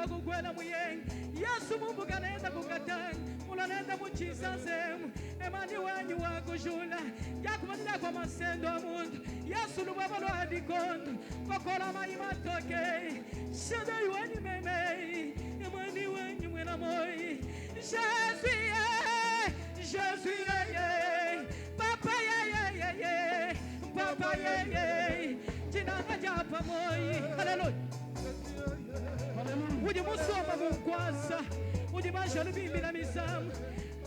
kugwela muyengi Yesu Mungu kanenda kukatanga mulanenda muchisa semu emani wanyu wakujula yakumanila kwa masendo mundu Yesu lubaba lwa dikondo kokola mai matoke shada yuanyu memei emani wanyu mwena moi Jésus Papa Papa Jinanga japa moi Hallelujah Udi musoma mukwasa Udi manjalo bimbi na misamu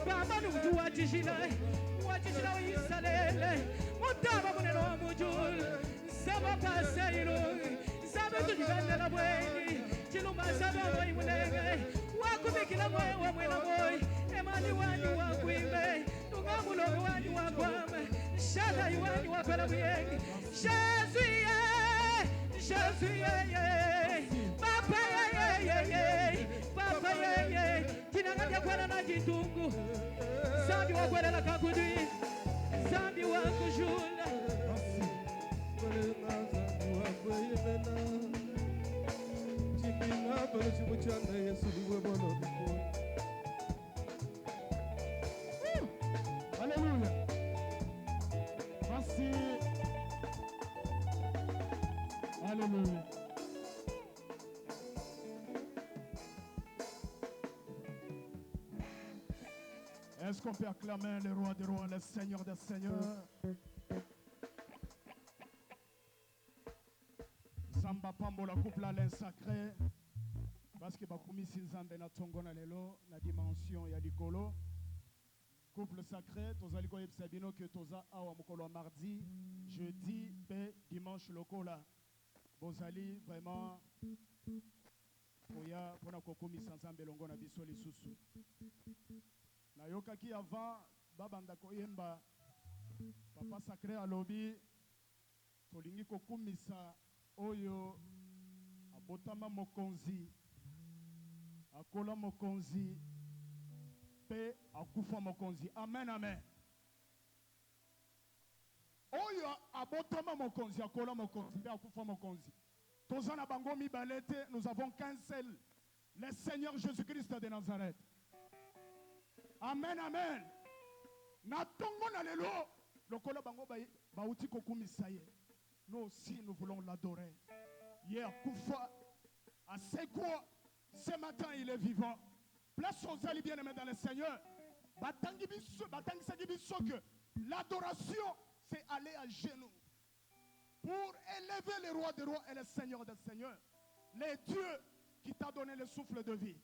Baba nudu wajijila isalele Mutaba muneno wa mujulu Saba pase ilu Saba tujigande la bwengi Chilumba saba moi munenge Wakubikila moi wa mwena moi Emani wanyu wa kuime Tungamulo wanyu wa kwame Shada yuwanyu wa kwela muyengi Jésus Papa Papa Tinangalia kwela na jitungu Zambi wa kwela la kakudi Zambi wa kujula Alléluia. Merci. Alléluia. Est-ce qu'on peut acclamer le roi des rois, le Seigneur des seigneurs? Zamba pambo la couple à sacré. Parce que bakumi sinzambe na tongo na lelo na dimension ya likolo. Couple sacré, tozali ko yebisa bino que toza awa mokolo mardi, jeudi pe dimanche lokola. Bozali vraiment oya pona kokumi sinzambe longo na biso lisusu. Na yokaki avant babanda koyemba papa sacré alobi tolingi kokumisa oyo abotama mokonzi akola mokonzi pe akufa mokonzi. Amen, amen. Oyo abotama mokonzi akola mokonzi pe akufa mokonzi. Tozana bango mibalete, nous avons qu'un seul, le Seigneur Jésus-Christ de Nazareth. Amen, amen. Na tongo na lelo lokola bango bauti kokumisa ye. Nous aussi nous voulons l'adorer. Hier akufa asekwa. Ce matin, il est vivant. Place aux alliés bien-aimés dans le Seigneur. Que l'adoration, c'est aller à genoux pour élever le roi des rois et le Seigneur des seigneurs. Les dieux qui t'a donné le souffle de vie.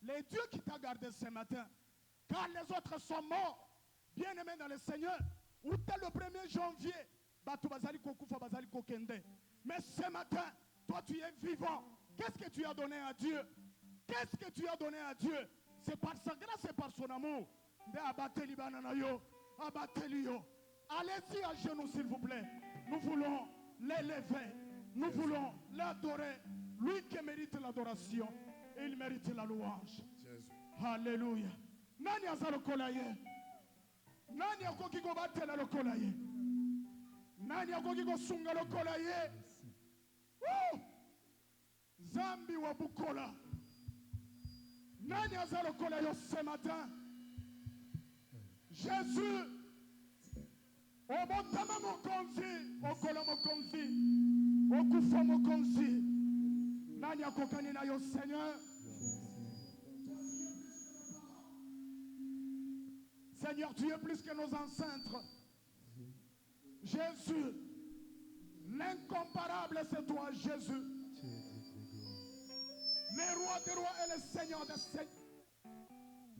Les dieux qui t'a gardé ce matin. Car les autres sont morts. Bien-aimés dans le Seigneur. Où t'es le 1er janvier. Mais ce matin, toi tu es vivant. Qu'est-ce que tu as donné à Dieu? Qu'est-ce que tu as donné à Dieu? C'est par sa grâce et par son amour. Allez-y à genoux, s'il vous plaît. Nous voulons l'élever. Nous voulons l'adorer. Lui qui mérite l'adoration. Il mérite la louange. Jésus. Alléluia. Nani azalo kolaye? Nani akoki ko batela lo kolaye? Nani akoki ko sunga lo kolaye? Zambi wa bukola. Nani azalo kolayo ce matin? Jésus. Obotama mokonzi, okola mokonzi, okufa mokonzi. Nani akokani na yo Seigneur? Seigneur, tu es plus que nos ancêtres. Jésus, l'incomparable c'est toi, Jésus. Le roi des rois et le Seigneur des seigneurs.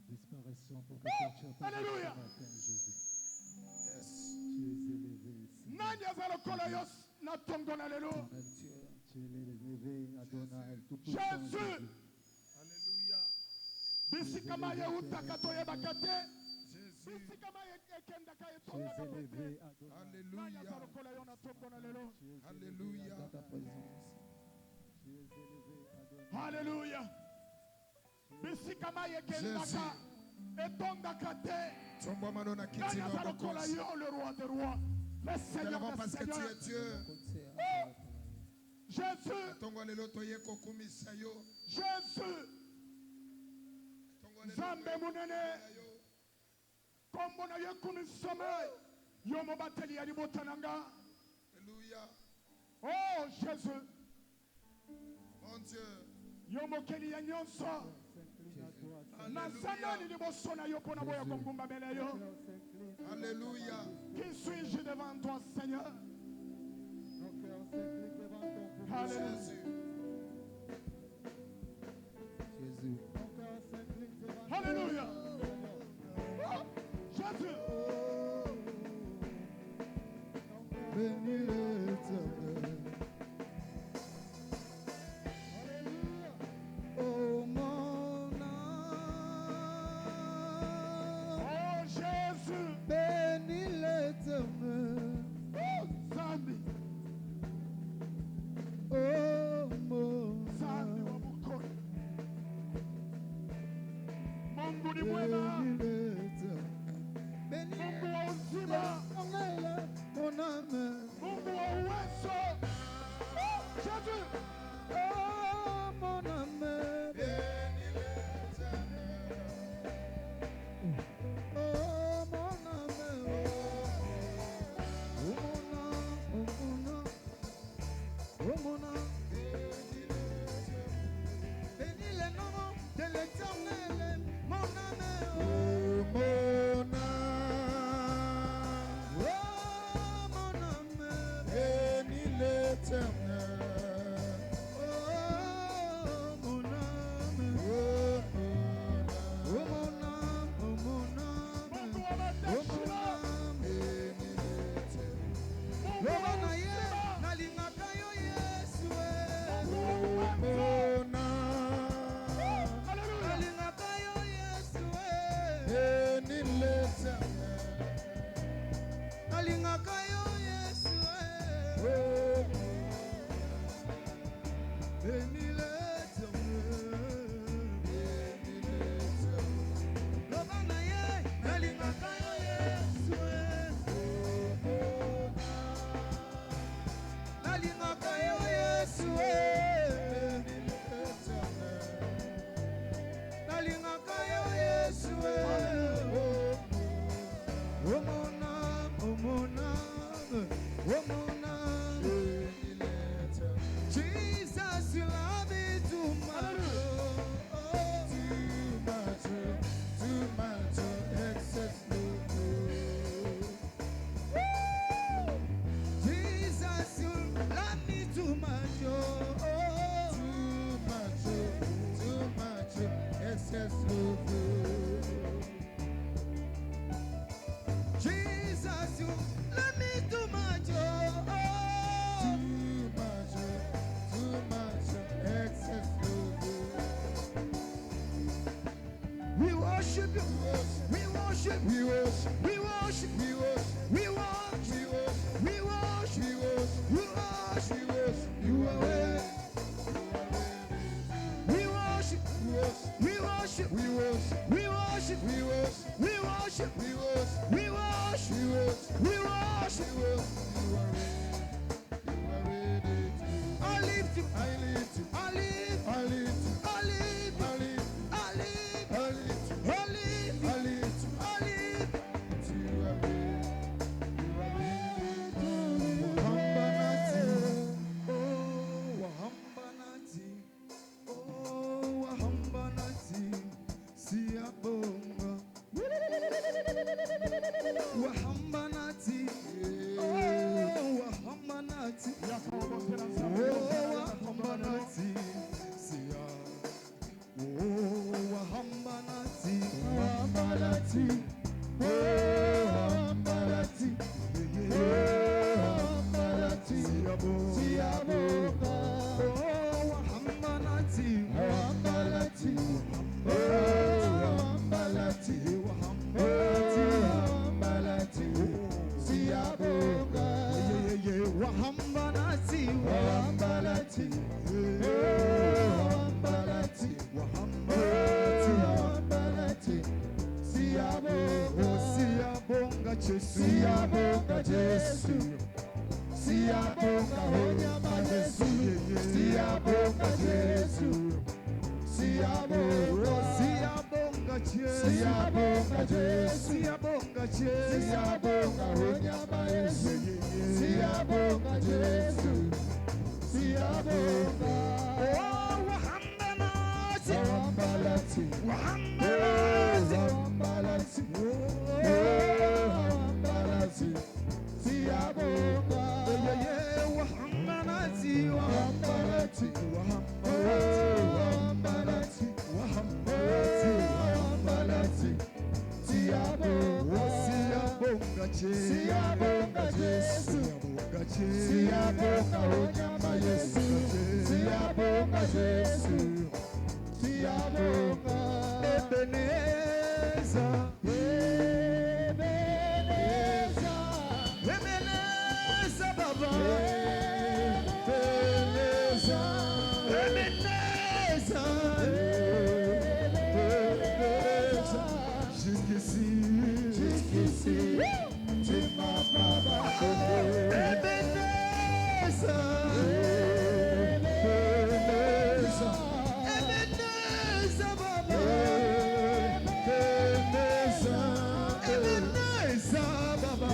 Disparaissons pour que Alléluia. Yes. Nani azalo kolayos na tongo na lelo. Jésus. Alléluia. Bisikama ye utakato ye bakate. Jésus. Bisikama ye ekenda ka ye Alléluia. azalo kolayo na tongo na lelo. Alléluia. Alléluia. Bisikama ye kendaka. Etondaka te. Nani azalo kolayo le roi des rois. Le Seigneur des Parce que tu seigneurs. es Dieu. Jésus. Jésus, Zambe munene, kombo na ye kumisome, yo mobateli ya libota nanga. Alléluia. Oh Jésus, Mon Dieu. yo mokeli ya nyonso. Nasana ni liboso na yo pona boya kongumba mbele yo. Alléluia. Qui suis-je devant toi, Seigneur? Alléluia. Jésus. Alléluia. Oh, Jésus. Bénis l'Éternel. Oh mon âme, Oh Jésus. bénis l'Éternel. Oh Zambi. Oh mon Zambi wa âme, mukoni. Mungu ni mwema. bénis l'Éternel. Bénis Mungu wa uzima. l'Éternel, mon âme. Mungu wa uwezo. Oh Jésus. Oh mon âme, Bénis l'Éternel. oh mon âme, oh mon âme, oh mon âme, oh mon âme. Bénis le nom de l'Éternel, mon âme, Oh mon âme. oh mon âme, Bénis l'Éternel. oh mon âme, Oh oh mon âme, oh mon âme, Mungu wa oh mon mateshina. âme. bénis l'Éternel. Mungu wa Loba na ye, uzima. nalingaka yo Yesu, Mungu wa Oh uwezo. mon âme. Alléluia. nalingaka yo Yesu, Bénis l'Éternel. nalingaka yo Yesu, Oh bénis l'Éternel. bénis l'Éternel. Loba na ye, nalingaka yo Yesu, nalingaka yo Yesu, Bénis l'Éternel. nalingaka yo Yesu, oh mon âme, oh mon âme, oh mon âme. Bénis l'Éternel. Jesus, you love me too much. Too much, excess Jesus, you love me too much. too much, excess love. Jesus, you love me too much. Too much, excess love. We worship you. We worship. We worship, We worship. we worship, We worship. we We worship, worship. we worship, We worship. we worship. You are worthy. We worship. We worship, We worship. we worship, We worship. we worship, We worship. we worship, We worship. we worship, We worship. we worship. You are ready to. I lift you. I lift you, I lift. I lift you, I lift. I lift you, I lift. I lift you, I lift. I lift you. I lift. You are ready, you are ready to. Wahambanati. Oh, wahambanati. Siabonga. Wahambanati. Oh, wahambanati. Yakaobozela Oh, Zambi. wahambanati. Siyabonga, siyabonga Jesu, siyabonga Jesu, siyabonga Jesu, siyabonga onyama Yesu, siyabonga Jesu, siyabonga. Oh, wahamba nasi, wahamba nasi, wahamba nasi, wahamba nasi, siyabonga. Wahamba nasi, wahamba nasi, wahamba nasi, wahamba nasi, siyabonga, siyabonga Jesu, siyabonga Jesu, siyabonga onyama Yesu, siyabonga Jesu, siyabonga Ebenezer, Ebenezer, Ebenezer Baba, Ebenezer, Ebenezer, Ebenezer, jusqu'ici, tu m'as pas abandonné. Ebenezer, Ebenezer, Ebenezer Baba, Ebenezer, Ebenezer Baba,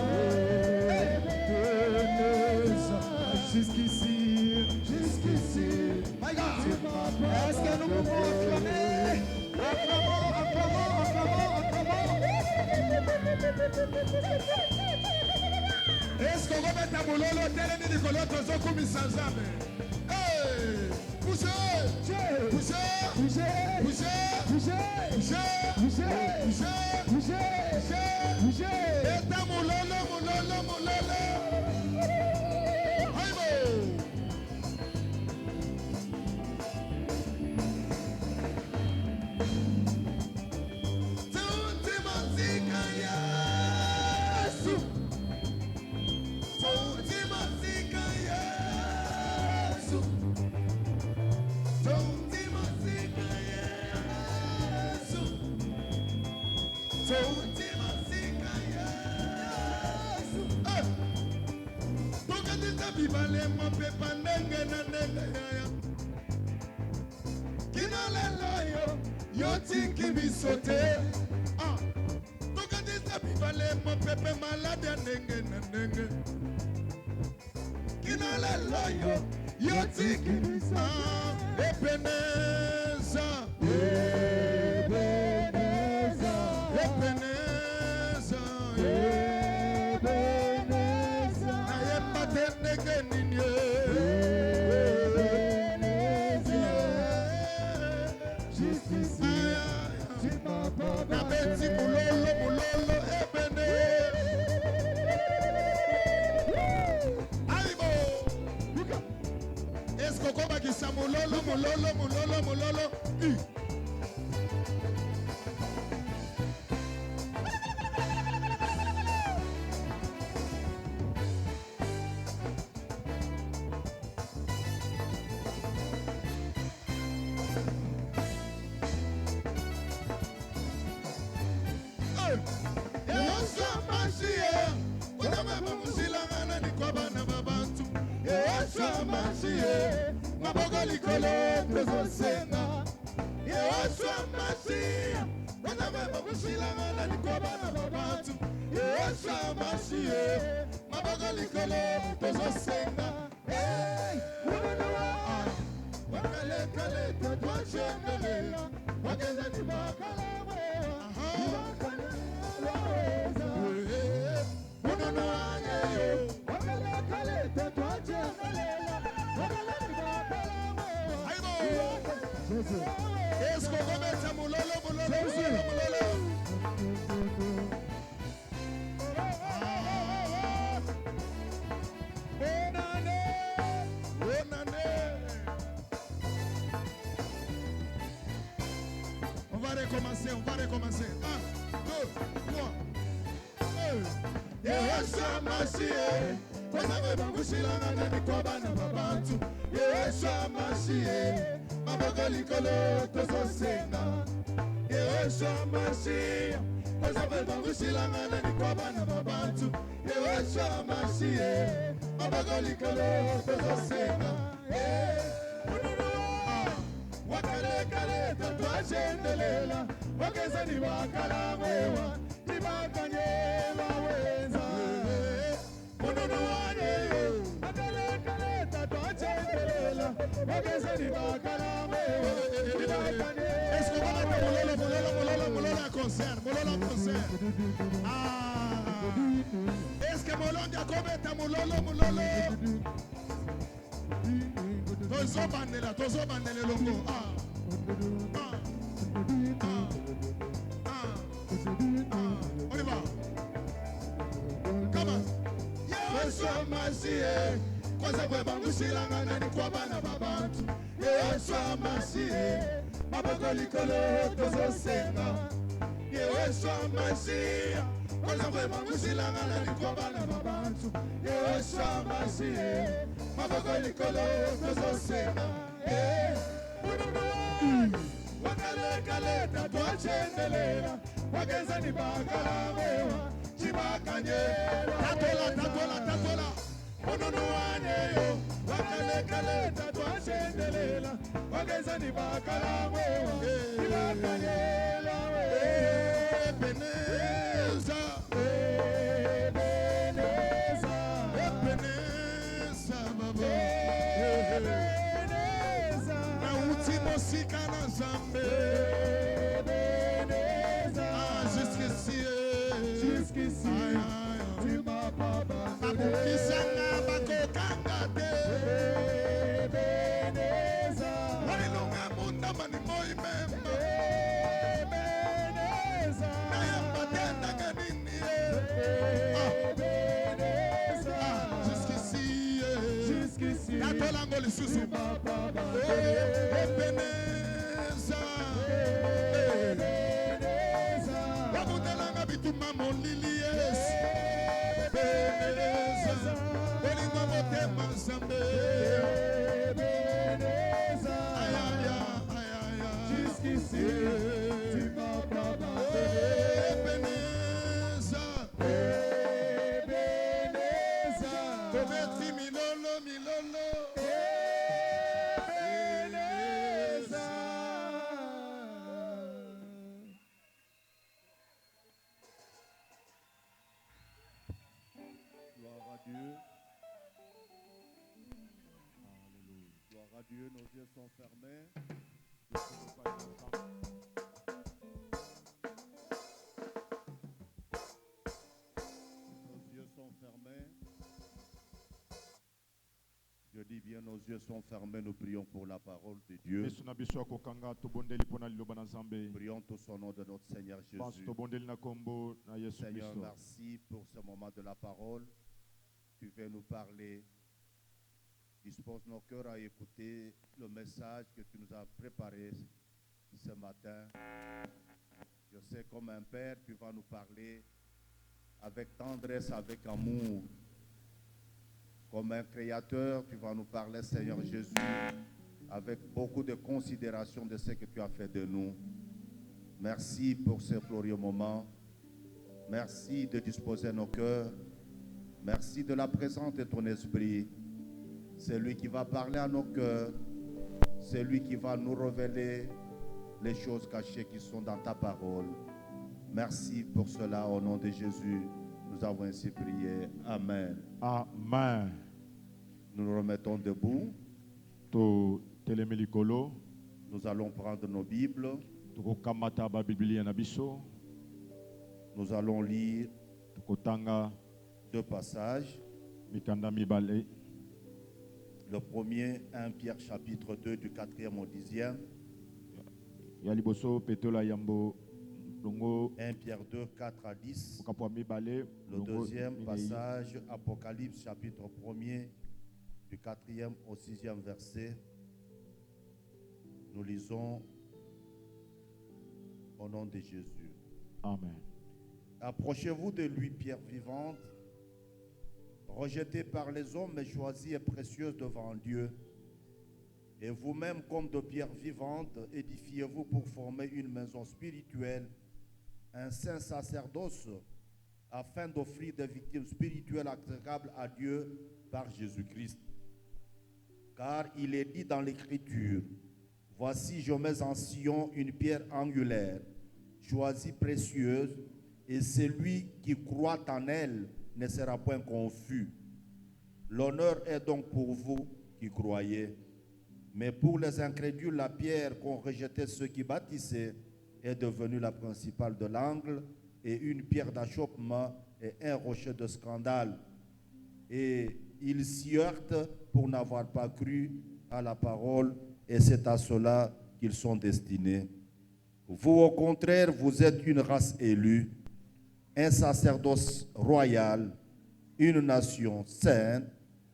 Ebenezer, jusqu'ici, my God, est-ce que nous pouvons acclamer, acclamons, acclamons, acclamons, acclamons. Est-ce qu'on va mettre à boulot l'hôtel et nous collons tous au commissaire Nzambe? Hey! Poussez! Poussez! Poussez! Poussez! Poussez! Poussez! Poussez! Et ta moulolo, moulolo, moulolo! Aïe! Est-ce qu'on va mettre à moulolo, moulolo, moulolo, moulolo? On va recommencer. 1, 2, 3. Yesu Masiye, wazame bangushilanga nani kwa bana babantu. Yesu Masiye, maboko likolo tozosenga. Yesu Masiye, wazame bangushilanga nani kwa bana babantu. Yesu Masiye, maboko likolo tozosenga. Wakale kale twashendelela wageza nibakalamwewa tibakanyela wenza mununu wanyeyo akaleta twashendelela wageza nibakalamwewa tibakanyela. Est-ce qu'on va mettre Molola concert, Molola concert. Ah, est-ce que Molondi a commettre Mololo? Tozobandela longo. On y va. Come on. Yesu Masiye, kwanza kwa bangusilanga nani kwa bana babantu. Yesu Masiye, maboko likolo tozosenga. Yesu Masiye, kwanza kwa bangusilanga nani kwa bana babantu. Yesu Masiye, maboko likolo tozosenga. Wakaleta twachendelela wageza nibakalamewa chibakanyela. Tatola mununu wanyeyo wakaleta twachendelela wageza nibakalamewa chibakanyela. Ebeneza baba na último sikana zambe. Jusqu'ici tu m'as pas abandonné. Bakokanga te Ebeneza walilunga munda mani moi memba Ebeneza nayamba tenda ganini Ebeneza jusqu'ici natolango lisusu Ebeneza Ebeneza wamutelanga bituma molili Yesu Ebeneza elingo motema nzambe Ebeneza ayaya jusqu'ici tu m'as pas abandonné. Ebeneza Ebeneza Toberti milolo Ebeneza. Gloire à Dieu. Alléluia. Gloire à Dieu, nos yeux sont fermés. Nos yeux sont fermés. Je dis bien, nos yeux sont fermés. Nous prions pour la parole de Dieu. Yesu na biso akokanga tobondeli mpona liloba na Nzambe. Prions tous au nom de notre Seigneur Basi Jésus. tobondeli na kombo na Yesu Seigneur, Kristo. merci pour ce moment de la parole. Tu veux nous parler. Dispose nos cœurs à écouter le message que tu nous as préparé ce matin. Je sais comme un père, tu vas nous parler avec tendresse, avec amour. Comme un créateur, tu vas nous parler, Seigneur Jésus, avec beaucoup de considération de ce que tu as fait de nous. Merci pour ce glorieux moment. Merci de disposer nos cœurs. Merci de la présence de ton esprit. C'est lui qui va parler à nos cœurs. C'est lui qui va nous révéler les choses cachées qui sont dans ta parole. Merci pour cela au nom de Jésus. Nous avons ainsi prié. Amen. Amen. Nous nous remettons debout. To telemi likolo Nous allons prendre nos Bibles. tokokamata ba Biblia na biso Nous allons lire tokotanga deux passages. mikanda mibale. Le premier, 1 Pierre chapitre 2 du 4e au 10e. Ya liboso petola yambo longo 1 Pierre 2, 4 à 10. kapwa mibale. Le deuxième passage, Apocalypse chapitre 1er du 4e au 6e verset. Nous lisons au nom de Jésus. Amen. Approchez-vous de lui, pierre vivante, rejetée par les hommes mais choisie et précieuse devant Dieu. Et vous-même, comme de pierres vivantes, édifiez-vous pour former une maison spirituelle, un saint sacerdoce, afin d'offrir des victimes spirituelles agréables à Dieu par Jésus-Christ. Car il est dit dans l'Écriture, Voici, je mets en Sion une pierre angulaire, choisie précieuse, et celui qui croit en elle ne sera point confus. L'honneur est donc pour vous qui croyez. Mais pour les incrédules, la pierre qu'ont rejetée ceux qui bâtissaient est devenue la principale de l'angle et une pierre d'achoppement et un rocher de scandale. Et ils s'y heurtent pour n'avoir pas cru à la parole, et c'est à cela qu'ils sont destinés. Vous, au contraire, vous êtes une race élue, un sacerdoce royal, une nation sainte,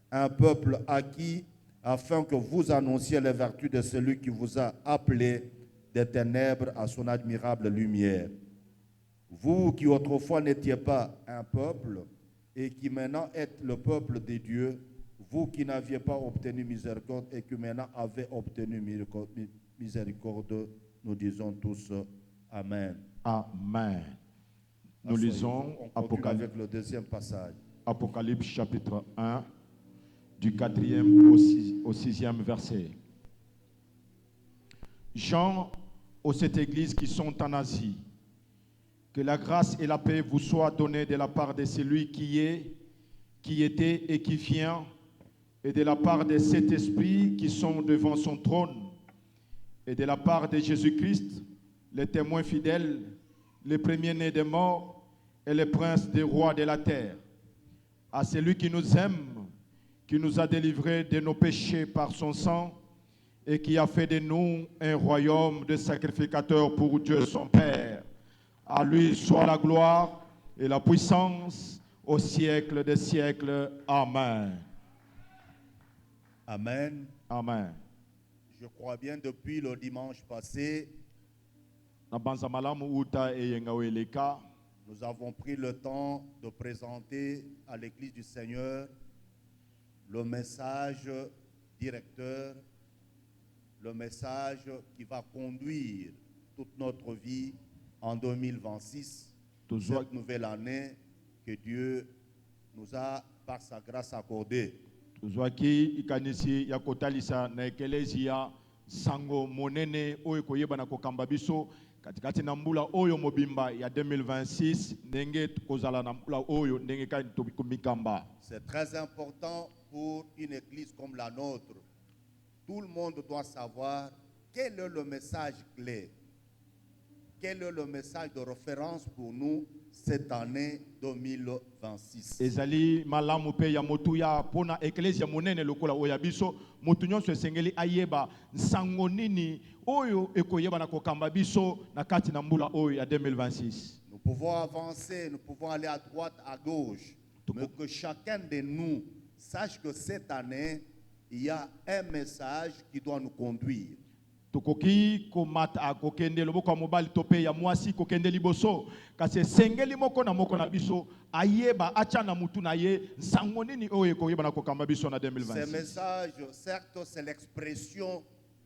un peuple acquis, afin que vous annonciez les vertus de celui qui vous a appelé des ténèbres à son admirable lumière. Vous qui autrefois n'étiez pas un peuple et qui maintenant êtes le peuple de Dieu, vous qui n'aviez pas obtenu miséricorde et qui maintenant avez obtenu miséricorde, nous disons tous Amen. Amen. Nous lisons On continue avec le deuxième passage. Apocalypse chapitre 1, du 4e au 6e verset. Jean, aux sept églises qui sont en Asie, que la grâce et la paix vous soient données de la part de celui qui est, qui était et qui vient, et de la part des sept esprits qui sont devant son trône, et de la part de Jésus-Christ, les témoins fidèles, les premiers-nés des morts et les princes des rois de la terre. À celui qui nous aime, qui nous a délivrés de nos péchés par son sang, et qui a fait de nous un royaume de sacrificateurs pour Dieu son Père. À lui soit la gloire et la puissance au siècle des siècles. Amen. Amen. Amen. Je crois bien depuis le dimanche passé, nous avons pris le temps de présenter à l'Église du Seigneur le message directeur, le message qui va conduire toute notre vie en 2026, cette nouvelle année que Dieu nous a, par sa grâce, accordée. Tuzwaki ikanisi ya kotalisa na ekelezia sango monene oyo koyeba na kokamba biso katikati na mbula oyo mobimba ya 2026 ndenge kozala na mbula oyo ndenge kani tobikomikamba. C'est très important pour une église comme la nôtre. Tout le monde doit savoir quel est le message clé, quel est le message de référence pour nous cette année 2026. Ezali malamu pe ya motuya pona eklezia monene lokola oya biso mutu nyonso esengeli ayeba nsango nini oyo ekoyeba na kokamba biso na kati na mbula oyo ya 2026. Nous pouvons avancer, nous pouvons aller à droite, à gauche, mais que chacun de nous sache que cette année, il y a un message qui doit nous conduire. Tokoki komata kokende loboko mobali tope ya mwasi kokende liboso kasi sengeli moko na biso ayeba acha na mutu na ye nsango nini oyo koyeba na kokamba biso na 2026. Ce message, certes, c'est l'expression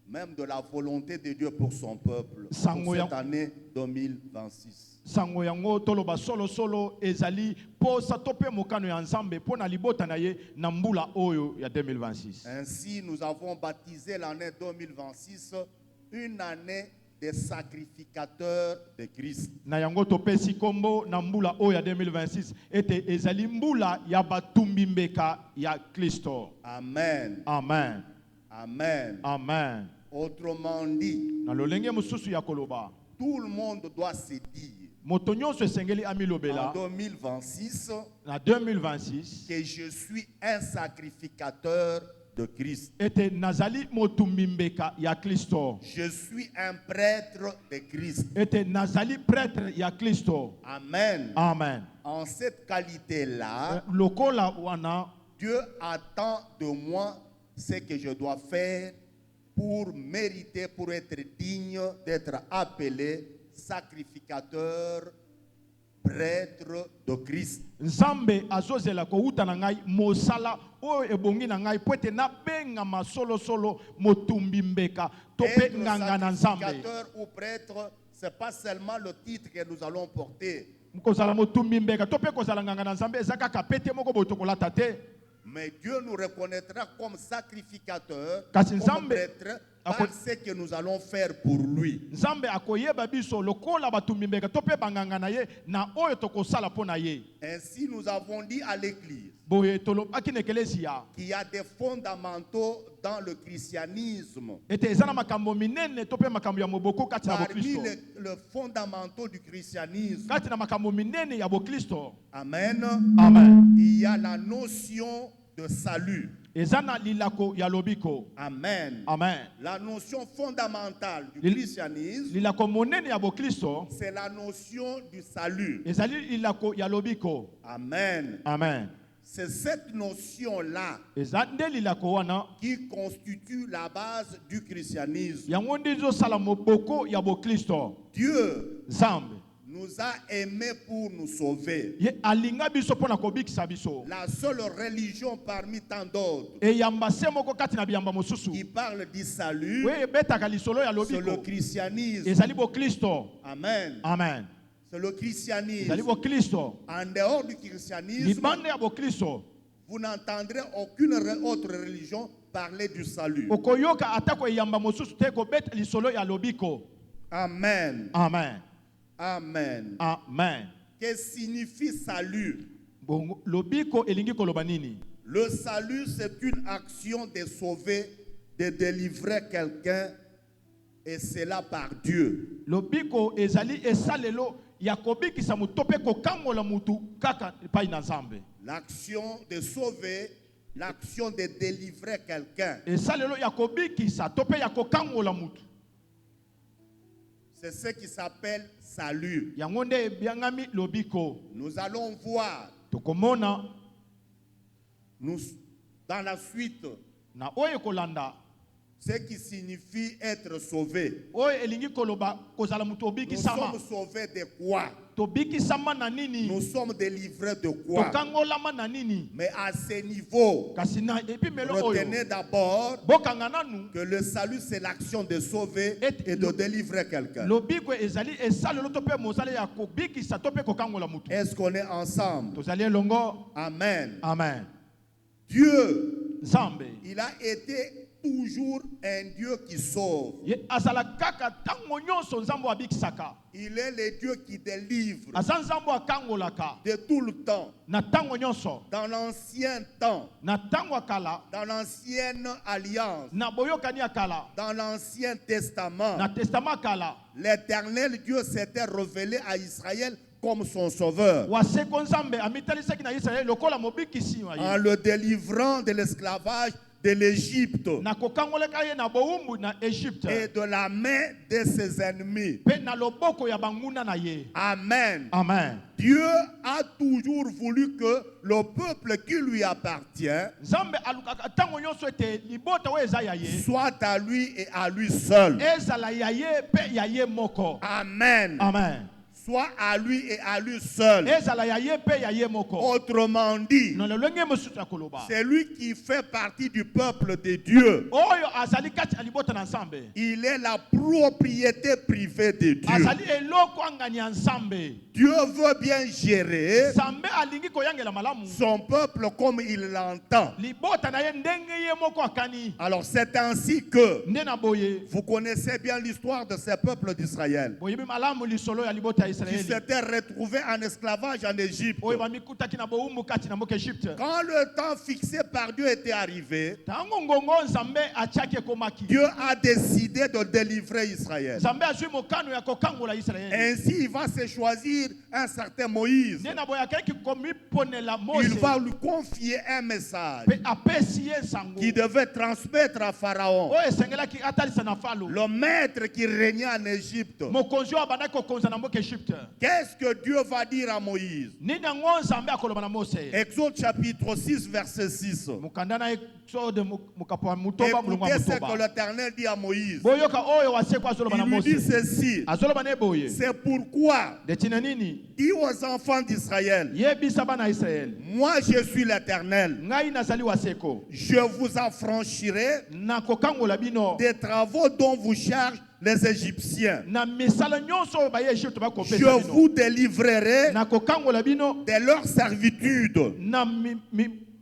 même de la volonté de Dieu pour son peuple pour cette année 2026. Sango yango toloba solo ezali po sa tope mokano ya nzambe po na libota na ye na mbula oyo ya 2026. Ainsi, nous avons baptisé l'année 2026 une année des sacrificateurs de Christ. Na yango topesi kombo na mbula oyo ya 2026 ete ezali mbula ya batumbi mbeka ya Kristo. Amen. Amen. Amen. Amen. Autrement dit, na lolenge mususu ya koloba tout le monde doit se dire moto nyonso esengeli amilobela en 2026 na 2026 que je suis un sacrificateur de Christ. Ete nazali motumbi mbeka ya Kristo. Je suis un prêtre de Christ. Ete nazali prêtre ya Kristo. Amen. Amen. En cette qualité-là, lokola wana Dieu attend de moi ce que je dois faire pour mériter, pour être digne d'être appelé sacrificateur, prêtre de Christ. Nzambe azozela ko uta na ngai mosala oyo ebongi na ngai poete na benga masolo solo motumbi mbeka tope nganga na Nzambe. Sacrificateur ou prêtre, c'est pas seulement le titre que nous allons porter. Kozala motumbi mbeka tope kozala nganga na Nzambe ezaka kapete moko botokolata te. Mais Dieu nous reconnaîtra comme sacrificateur, Kasi comme Nzambe prêtre, par ce que nous allons faire pour lui. Nzambe akoyeba biso lokola batumimbeka tope banganga na ye na oyo tokosala po na ye. Ainsi, nous avons dit à l'église Boye tolobaki na eklezia qu'il y a des fondamentaux dans le christianisme. ete eza na makambo minene tope makambo ya moboko kati na Parmi bokristo. les fondamentaux du christianisme, Kati na makambo minene ya bokristo. amen, Amen. il y a la notion de salut. Eza na lilako ya lobiko. Amen. Amen. La notion fondamentale du christianisme, Lilako monene ya bokristo c'est la notion du salut. ezali lilako ya lobiko. Amen. Amen. C'est cette notion-là Eza nde lilako wana qui constitue la base du christianisme. yango nde ezosala moboko ya bokristo. Dieu Nzambe nous a aimés pour nous sauver. ye alinga biso pona kobikisa biso. La seule religion parmi tant d'autres Eyamba se moko kati na biyamba mosusu. qui parle du salut, We ebetaka lisolo ya c'est le lobiko. christianisme. Ezali bokristo. Amen. Amen. C'est le Ezali christianisme. bokristo. En dehors du christianisme, Libande ya bokristo. vous n'entendrez aucune autre religion parler du salut. Okoyoka atako eyamba mosusu te kobeta lisolo ya lobiko. Amen. Amen. Amen. Amen. Que signifie salut? Bongo lobiko elingi koloba nini? Le salut, c'est une action de sauver, de délivrer quelqu'un, et cela par Dieu. Lobiko ezali esalelo ya kobikisa mutu tope kokangola mutu kaka epai na Nzambe. L'action de sauver, l'action de délivrer quelqu'un. Esalelo ya kobikisa tope ya kokangola mutu. C'est ce qui s'appelle salut. Yango nde ebiangami lobiko. Nous allons voir Tokomona dans la suite na oyo kolanda ce qui signifie être sauvé. oyo elingi koloba kozala mutu Nous obikisama. sommes sauvés de quoi? Tobikisama na nini? Nous sommes délivrés de quoi? Tokangolama na nini? Mais à ce niveau, Kasi na epimelo oyo retenez d'abord bokanga nanu que le salut, c'est l'action de sauver et de délivrer quelqu'un. lobiko ezali esalelo tope mosala ya kobikisa tope kokangola mutu. Est-ce qu'on est ensemble? Tozali elongo. Amen. Amen. Dieu, Nzambe il a été toujours un Dieu qui sauve. ye azala kaka tango nyonso nzambo abikisaka. Il est le Dieu qui délivre Aza nzambo akangolaka de tout le temps. na tango nyonso. Dans l'ancien temps, Na tango akala dans l'ancienne alliance, na boyokani akala dans l'Ancien Testament, na testament akala l'Éternel Dieu s'était révélé à Israël comme son sauveur, waseko nzambe amitalisaki na Israeli lokola mobikisi wa en ye. le délivrant de l'esclavage de l'Égypte Na kokangoleka ye na bowumbu na Egypte et de la main de ses ennemis. pe na loboko ya banguna na ye. Amen. Amen. Dieu a toujours voulu que le peuple qui lui appartient Nzambe alukaka tango nyonso ete libota oyo eza ya ye soit à lui et à lui seul. ezala ya ye pe ya ye moko. Amen. Amen. Soit à lui et à lui seul. Ezala ya ye pe ya ye moko. Autrement dit, Na lolenge mosusu ya koloba c'est lui qui fait partie du peuple de Dieu. oyo azali kati ya libota na Nzambe Il est la propriété privée de Dieu. azali eloko angani ya Nzambe. Dieu veut bien gérer Nzambe alingi koyangela malamu son peuple comme il l'entend. libota na ye ndenge ye moko akani. Alors c'est ainsi que Nde na boye vous connaissez bien l'histoire de ces peuples d'Israël boyebi malamu lisolo ya libota ya qui Israeli s'étaient retrouvés en esclavage en Égypte. oyo bamikutaki na bowumbu kati na mboka Egypte. Quand le temps fixé par Dieu était arrivé, Tango ngongo Nzambe atiaki ekomaki. Dieu a décidé de délivrer Israël. Nzambe azwi mokano ya kokangola Israeli. Ainsi, il va se choisir un certain Moïse. Nde na boye akeki komiponela Il Mose va lui confier un message pe apesi ye sango qui devait transmettre à Pharaon, oyo esengelaki atalisa na falo le maître qui régnait en Égypte. mokonzi oyo abandaki kokonza na mboka Egypte. Qu'est-ce que Dieu va dire à Moïse? Nini yango Nzambe akoloba na Mose? Exode chapitre 6, verset 6. Mokanda na Exode mokapo ya mutoba mulungu ya Écoutez ce que mutoba. l'Éternel dit à Moïse. Boyoka oyo waseko azoloba na Il lui dit Mose. ceci. Azoloba na eboye. C'est pourquoi, Detina nini? dis aux enfants d'Israël, Yebisa bana Israel. moi je suis l'Éternel. Ngai nazali waseko. Je vous affranchirai Na kokangola bino. des travaux dont vous chargent les Égyptiens. Na misala nyonso oyo baye Egypte bakopesa Je bino. vous délivrerai Na kokangola bino de leur servitude. na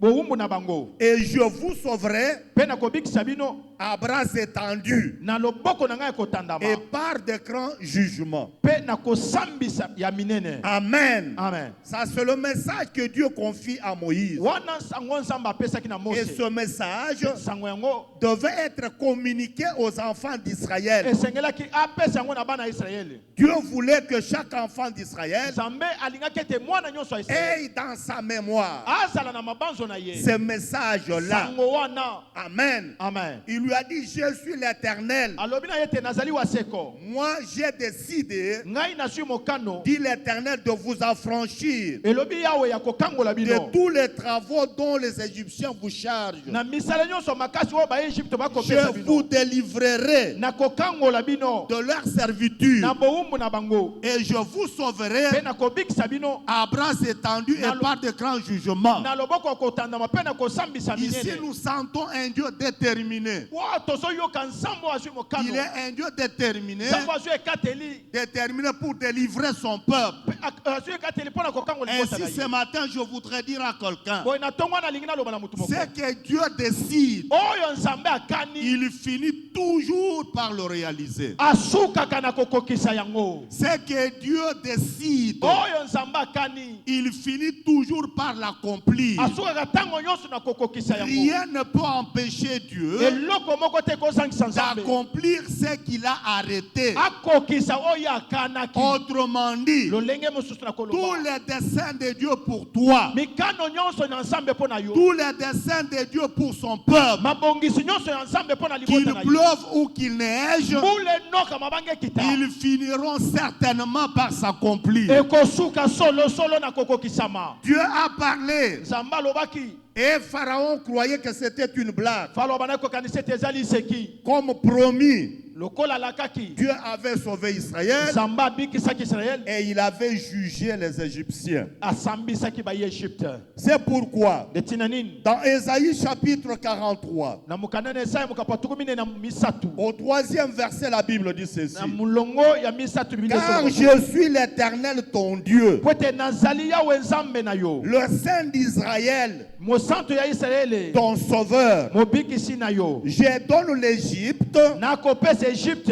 bowumbu na bango. Et je vous sauverai Pe nakobikisa bino à bras étendus na loboko na ngai ekotandama. et par de grands jugements. Pe nakosambisa ya minene. Amen. Amen. Ça, c'est le message que Dieu confie à Moïse. Wana sango nzamba apesaki na Et Mose. ce message Sango yango devait être communiqué aux enfants d'Israël. esengelaki apesa yango na bana ya Israeli. Dieu voulait que chaque enfant d'Israël Nzambe alingaki ete mwana nyonso ya Israeli ait dans sa mémoire azala na mabanzo na ye. ce message-là. Sango wana. Amen. Amen. Il lui a dit, je suis l'Éternel. Alobi na yete nazali wa seko. Moi, j'ai décidé, Ngai nasui mokano. dit l'Éternel, de vous affranchir Elobi yawe ya kokangola de bino. tous les travaux dont les Égyptiens vous chargent. Na misala nyonso makasi oyo ba Egypte bakopesa Je vous bino. délivrerai Na kokangola bino. de leur servitude Na bowumbu na bango. et je vous Pe sauverai na kobikisa bino. à bras étendus et par de grands jugements. Na loboko kotandama pe na kosambisa Ici, minene. nous sentons un Dieu déterminé. Wa tozo yoka nsambo azui mokano. Il est un Dieu déterminé, Nsambo azui ekateli. déterminé pour délivrer son peuple. Azui ekateli pona kokangola libota na Ainsi, ce ye. matin, je voudrais dire à quelqu'un, Boy na tongo na lingina loba na mutu moko. ce que Dieu décide, Oyo nzambe akani. il finit toujours par le réaliser. Asukaka na kokokisa yango. Ce que Dieu décide, Oyo nzambe akani. il finit toujours par l'accomplir. Asukaka tango nyonso na kokokisa yango. Rien ne peut empêcher Dieu Eloko moko te kozangisa nzambe. d'accomplir ce qu'il a arrêté. Akokisa oyo akanaki. Autrement dit, Lolenge mosusu na tous koloba. les desseins de Dieu pour toi, Mikano nyonso na nzambe pona yo. tous les desseins de Dieu pour son peuple, Mabongisi nyonso ya nzambe pona qu'il libota na yo. pleuve ou qu'il neige, Mbule noka mabange kita. ils finiront certainement par s'accomplir. Ekosuka solo solo na kokokisama. Dieu a parlé Nzambe alobaki. et Pharaon croyait que c'était une blague. Falo bana kokanisa ete ezali seki. Comme promis, Lokola lakaki. Dieu avait sauvé Israël Nzambe abikisaki Israel. et il avait jugé les Égyptiens. Asambisaki ba Egypte. C'est pourquoi, Detina nini? dans Ésaïe chapitre 43, Na mukanana Esaya mukapatuku mine na misatu. au 3e verset, la Bible dit ceci. Na mulongo ya misatu biblia Car solo. je suis l'Éternel ton Dieu, Kwete nazali yawe nzambe na yo. le Saint d'Israël, Mosantu ya Israeli. ton sauveur. Mobikisi na yo. Je donne l'Égypte Na kopesa Egypte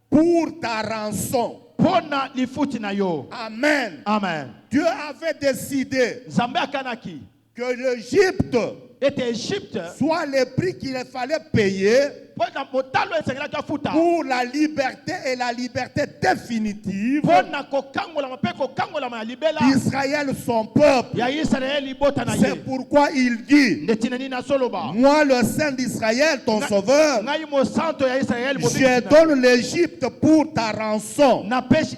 pour ta rançon. pona lifuti na yo. Amen. Amen. Dieu avait décidé Nzambe akanaki. que l'Égypte Ete Egypte soit le prix qu'il fallait payer pona motalo esengelaki afuta. pour la liberté et la liberté définitive Pona kokangola mape kokangola ma libela. d'Israël, son peuple. Ya Israeli bota na C'est ye. pourquoi il dit, Ndetina nini na soloba. moi le Saint d'Israël, ton sauveur, Ngai mosanto ya Israeli je mobikisi na. donne l'Égypte pour ta rançon, Na pesi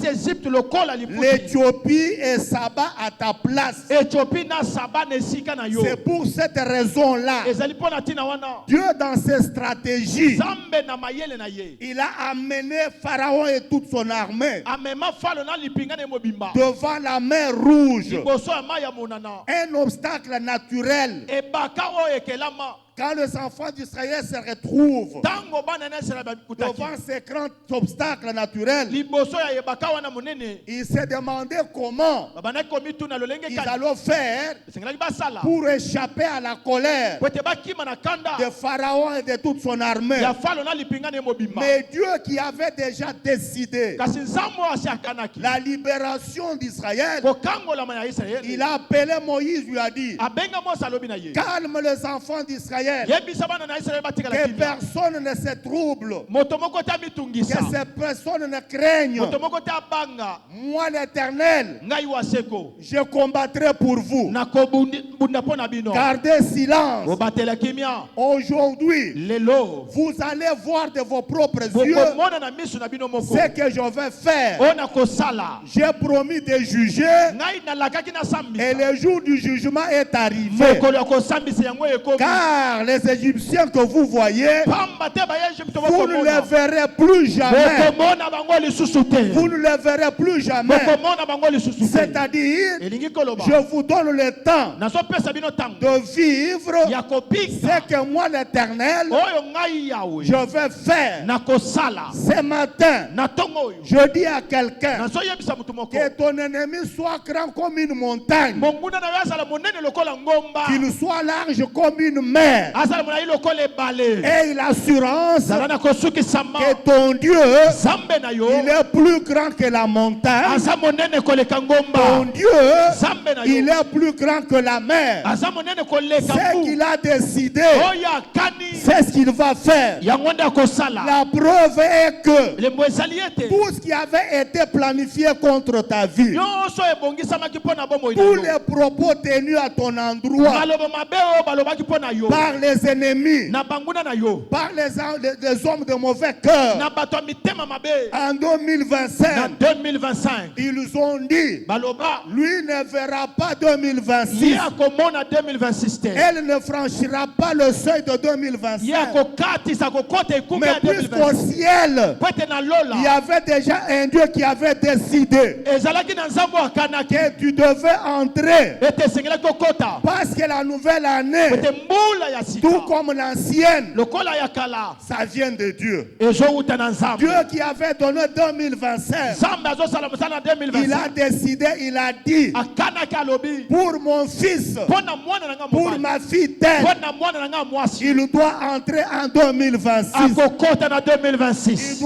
Egypte lokola lifuti. l'Éthiopie et Saba à ta place. Ethiopie na Saba na esika na yo. C'est pour cette raison-là, Ezali pona tina wana. Dieu dans ses stratégies, Nzambe na mayele na ye. il a amené Pharaon et toute son armée Amema falo na lipinga ne mobimba. devant la mer Rouge, Liboso ya mai ya monana. un obstacle naturel. Ebaka oyo ekelama. Quand les enfants d'Israël se retrouvent Tango bana na Israeli bakutaki. devant ces grands obstacles naturels, Liboso ya ebaka wana monene. ils se demandaient comment Babana komi tuna lolenge ils kani. allaient faire Sengelaki basala. pour échapper à la colère Kwete bakima na kanda. de Pharaon et de toute son armée. Ya falo na lipinga ne mobimba. Mais Dieu qui avait déjà décidé Kasi nzambo asi akanaki. la libération d'Israël, Kokangola ma ya Israeli. il a appelé Moïse, lui a dit, Abenga Mose alobi na ye. calme les enfants d'Israël, Yebisa bana na Israeli batikala que kimia. personne ne se trouble, Moto moko te que mitungisa. ces personnes ne craignent. Moto moko te abanga. Moi, l'Éternel, Ngai waseko. je combattrai pour vous. Na kobunda pona bino. Gardez silence. Obatela kimia. Aujourd'hui, Lelo. vous allez voir de vos propres yeux Bokomona na misu na bino moko. ce que je vais faire. Ona kosala. J'ai promis de juger Ngai na lakaki na et sambisa. le jour du jugement est arrivé. Mokolo ya kosambisa yango ekomi. Car car les Égyptiens que vous voyez, pamba te baegypte vous ne les verrez plus jamais. bokomona bango lisusu te Vous ne les verrez plus jamais. bokomona bango lisusu te C'est-à-dire, elingi koloba je vous donne le temps nazopesa bino ntango de vivre ya ce kobika que moi, l'Éternel, oyo ngai yawe je vais faire nakosala ce matin. na ntongo oyo Je dis à quelqu'un nazoyebisa motu moko que ton ennemi soit grand comme une montagne, monguna na yo azala monene lokola ngomba qu'il soit large comme une mer. azala molai lokola ebale Et l'assurance zala na kosukisama que ton Dieu, zambe na yo il est plus grand que la montagne. aza monene koleka Ton ngomba Dieu, zambe na il yo est plus grand que la mer. aza monene koleka Ce mbu qu'il a décidé, oyo akani c'est ce qu'il va faire. yango nde akosala La preuve est que lembo ezali ete tout ce qui avait été planifié contre ta vie, nyonso ebongisamaki mpo na bomoi na tous yo les propos tenus à ton endroit maloba mabe oyo balobaki mpo na yo par les ennemis, na banguna na yo par les hommes de mauvais cœur, na bato ya mitema mabe en na 2025, 2025 ils ont dit, baloba lui ne verra pas ye 2026. akomona 2026 te Elle ne franchira pas le seuil de ye 2025. akokatisa kokota ekume Mais ya puisqu'au 2026 ciel, po ete na il y lola avait déjà un Dieu qui avait décidé ezalaki na nzambe akanaki que tu devais entrer. ete esengelaki okota Parce que la nouvelle année, ete mbula ya sika tout comme l'ancienne, lokola ya kala ça vient de Dieu. ezowuta na nzambe Dieu qui avait donné 2025, nzambe azosala mosala na il a 2025 décidé, il a dit, akanaki alobi pour mon fils, mpo na mwana na nga pour mobali ma fille telle, mpo na mwana na nga mwasi il doit entrer en 2026. akokota na 2026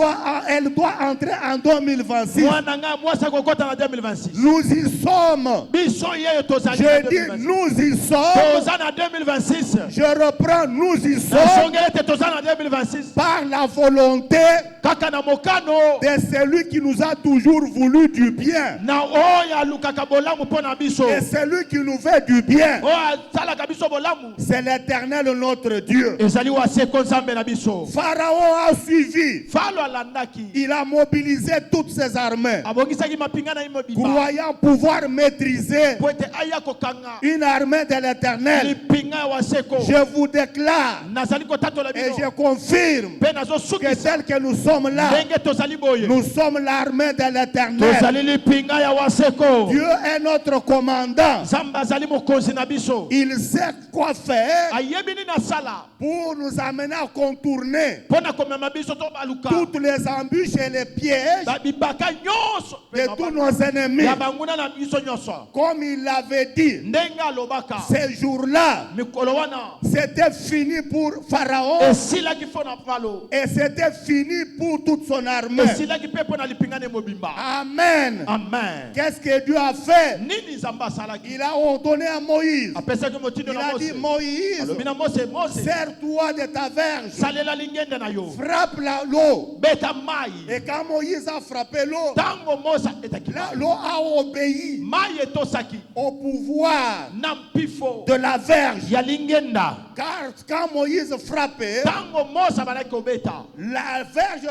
Elle doit entrer en 2026. mwana na nga mwasi akokota na 2026 Nous y sommes. biso yeyo tozali na Je dis, 2026 nous y sommes. toza na 2026 Je reprends, nous y sommes nasongeli ete toza na 2026 par la volonté kaka na mokano de celui qui nous a toujours voulu du bien. na oyo alukaka bolamu mpo na biso Et celui qui nous veut du bien, oyo asalaka biso bolamu c'est l'Éternel notre Dieu. ezali waseko nzambe na biso Pharaon a suivi. falo alandaki Il a mobilisé toutes ses armées, abongisaki mapinga na ye mobimba croyant pouvoir maîtriser po ete aya kokanga une armée de l'Éternel. lipinga ya waseko Je vous déclare nazali kotatola et bino je confirme mpe que nazosukisa tel que nous sommes là, ndenge tozali boye nous sommes l'armée de l'Éternel. tozali lipinga ya waseko Dieu est notre commandant. nzambe azali mokonzi na biso Il sait quoi faire ayebi nini asala pour nous amener à contourner mpo na komema biso to baluka toutes les embûches et les pièges bibaka nyonso de tous nos ennemis. ya banguna na biso nyonso Comme il l'avait dit, ndenge alobaka ces jours-là, mikolo wana c'était fini pour Pharaon esilaki mpo na falo et c'était fini pour toute son armée. esilaki mpe mpo na lipinga ne mobimba Amen. amen Qu'est-ce que Dieu a fait? nini nzambe asalaki Il a ordonné à Moïse. apesaki motindo Il na a dit, mose Moïse, alobi na mose mose sers-toi de ta verge, salela lingende na yo frappe l'eau. beta mai Et quand Moïse a frappé l'eau, ntango mose etaki l'eau a obéi mai etosaki au pouvoir na mpifo de la verge. ya lingenda Car quand Moïse frappait, ntango mose abalaki kobeta la verge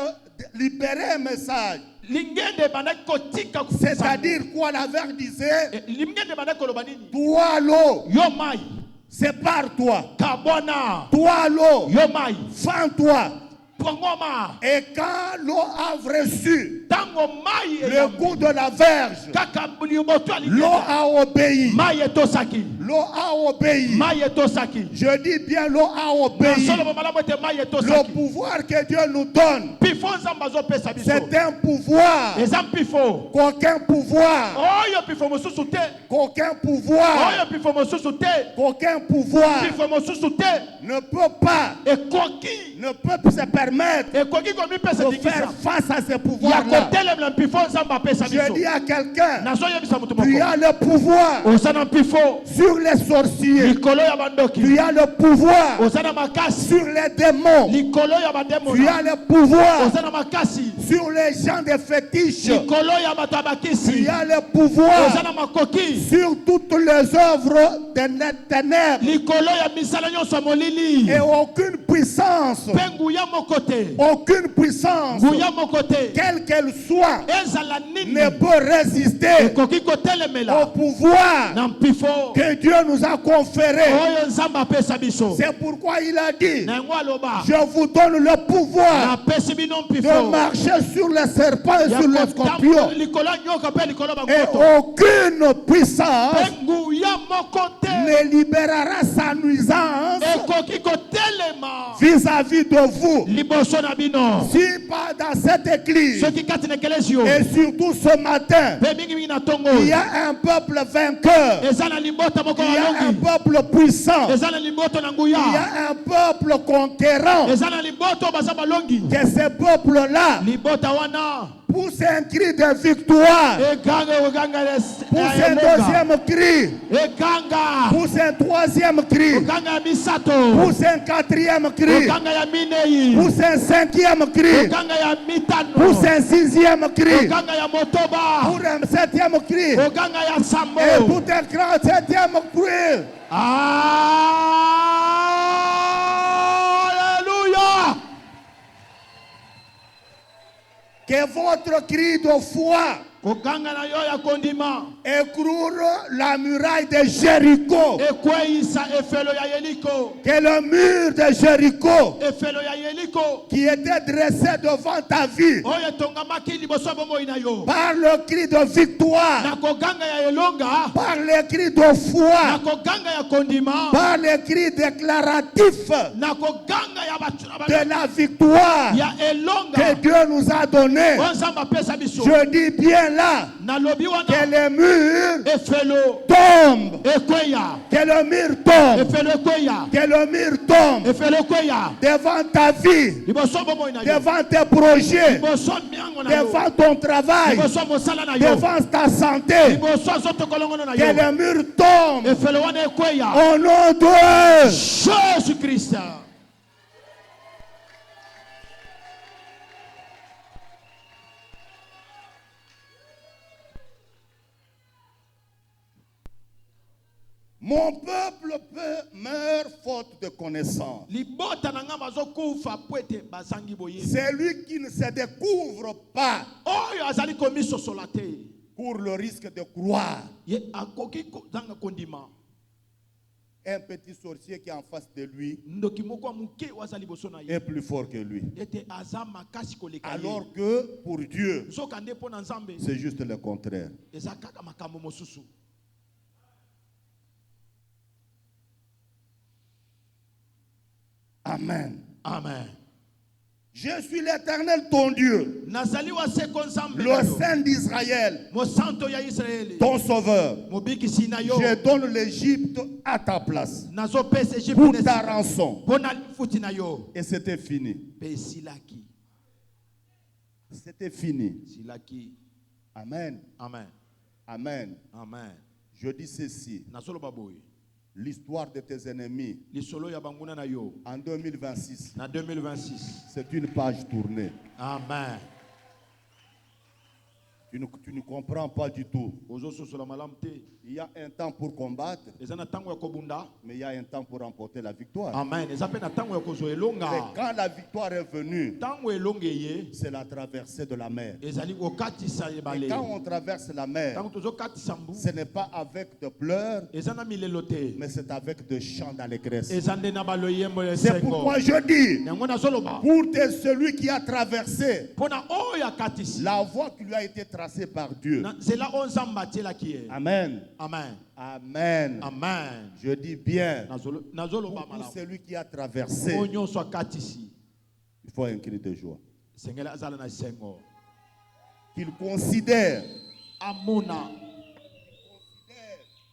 libérait un message. lingende ebandaki kotika C'est-à-dire quoi? La verge disait, lingende ebandaki koloba nini toi l'eau, yo mai sépare-toi. kabwana Toi l'eau, yo mai fends-toi. pongoma Et quand l'eau a reçu ntango mai le coup de la verge, kaka liboto ya l'eau lingenda a obéi. mai etosaki L'eau a obéi. mai etosaki Je dis bien, l'eau a obéi. nasoloba malamu ete mai Le etosaki pouvoir que Dieu nous donne, mpifo nzambe azopesa biso c'est un pouvoir eza mpifo qu'aucun pouvoir, oyo mpifo mosusu te qu'aucun pouvoir, oyo mpifo mosusu te qu'aucun pouvoir mpifo mosusu te ne peut pas, ekoki ne peut se permettre ekoki komipesa de dikisa faire face à ces ya pouvoirs-là. kotelemela mpifo nzambe apesa Je biso dis à quelqu'un, nazoyebisa motu tu moko as le pouvoir oza na mpifo sur les sorciers, likolo ya bandoki tu as le pouvoir oza na makasi sur les démons, likolo ya tu bandemona as le pouvoir oza na makasi sur les gens des fétiches. likolo ya bato ya bakisi Il y a le pouvoir oza na makoki sur toutes les œuvres des ténèbres. likolo ya misala nyonso ya molili Et aucune puissance, mpe nguya moko te aucune puissance, nguya moko te quelle qu'elle soit, ezala nini ne peut résister ekoki au kotelemela pouvoir na mpifo que Dieu nous a conféré. oyo nzambe apesa biso C'est pourquoi il a dit, na yango aloba je vous donne le pouvoir napesi bino de mpifo marcher sur les serpents et ya sur les scorpions. kotambola likolo ya nyoka mpe likolo ya Et bankoto aucune puissance mpe nguya moko te ne libérera sa nuisance ekoki kotelema vis-à-vis de vous. liboso na bino Si pas dans cette église, soki kati na ekelesi yo et surtout ce matin, mpe mingimingi na ntongo il y a un peuple vainqueur, eza na libota moko il y a un balongi peuple puissant, eza na liboto na il y nguya a un peuple conquérant, eza na liboto baza balongi que ce peuple-là libota wana pousse un cri de victoire, ekanga pousse un deuxième cri, ekanga pousse un troisième cri, okanga ya misato pousse un quatrième cri, okanga ya minei pousse un cinquième cri, okanga ya mitano pousse un sixième cri, okanga ya motoba pour un septième cri, okanga ya sambo et pour un grand septième cri. Alléluia. Que votre cri de foi kokanga na yo ya kondima écroule la muraille de Jéricho. ekweyisa efelo ya Yeriko Que le mur de Jéricho efelo ya Yeriko qui était dressé devant ta vie oyo etongamaki liboso ya bomoi na yo par le cri de victoire, na koganga ya elonga par le cri de na foi, koganga ya kondima par le cri déclaratif na koganga ya bato de la victoire ya que elonga Dieu nous a donné. oyo nzambe apesa biso Je dis bien là nalobi que wana les murs efelo tombent, ekweya que le mur tombe, efelo ekweya que le mur tombe efelo ekweya devant ta vie, liboso ya bomoi na yo devant tes projets, liboso ya miango na yo devant ton travail, liboso ya mosala na yo devant ta santé. liboso ya nzoto kolongono na Que yo le mur tombe efelo wana ekweya au nom de Jésus Christ. mon peuple meurt faute de connaissance. libota na nga bazokufa po ete bazangi boyebi C'est lui qui ne se découvre pas oyo azali komisosola te pour le risque de croire. ye akoki kozanga kondima Un petit sorcier qui est en face de lui ndoki moko ya moke oyo aza liboso na ye est plus fort que lui. ete aza makasi koleka ye Alors que pour Dieu, nzoka nde mpo na nzambe c'est juste le contraire. eza kaka makambo mosusu. Amen. Amen. Je suis l'Éternel ton Dieu, nazali wa seko nzambe le Saint d'Israël, mosanto ya Israeli ton sauveur. mobikisi na yo Je donne l'Égypte à ta place nazopesa Egypte pour ta rançon. mpo na lifuti na yo Et c'était fini. mpe esilaki C'était fini. esilaki. Amen. Amen. Amen. Amen. Je dis ceci. nazoloba boye L'histoire de tes ennemis lisolo ya banguna na yo en 2026, na 2026. c'est une page tournée. Amen. Tu ne comprends pas du tout. ozososola malamu te Il y a un temps pour combattre, eza na ntango ya kobunda. mais il y a un temps pour remporter la victoire. Amen. eza mpe na ntango ya kozwa Et elonga. quand la victoire est venue, ntango elonga eye c'est la traversée de la mer. ezali kokatisa Et ebale. quand on traverse la mer, ntango tozokatisa mbu ce n'est pas avec de pleurs, eza na milelo te mais c'est avec de chants d'allégresse. eza nde na baloyembo ya C'est esengo. pourquoi je dis, yango nazoloba pour celui qui a traversé mpo na oyo akatisi la voie qui lui a été tracée par Dieu. na nzela oyo nzambe atielaki ye. Amen. Amen. Amen. Amen. Je dis bien, nazoloba pour malamu celui qui a traversé, oyo nyonso akatisi il faut un cri de joie. sengeli azala na esengo Qu'il considère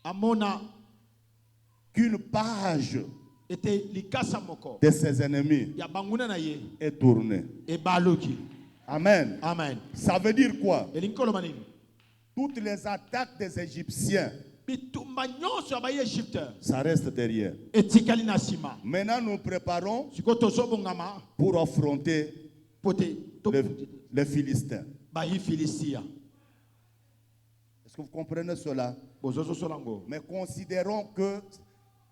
amona qu'une page ete likasa moko de ses ennemis ya banguna na ye est tournée. ebaluki. Amen. Amen. Ça veut dire quoi? elingi koloba nini? Toutes les attaques des Égyptiens, bitumba nyonso ya baegypte ça reste derrière. etikali na nsima. Maintenant, nous préparons sikoyo tozobongama pour affronter po te les Philistins. bayi Philistia. Est-ce que vous comprenez cela? Bozozo solango. Mais considérons que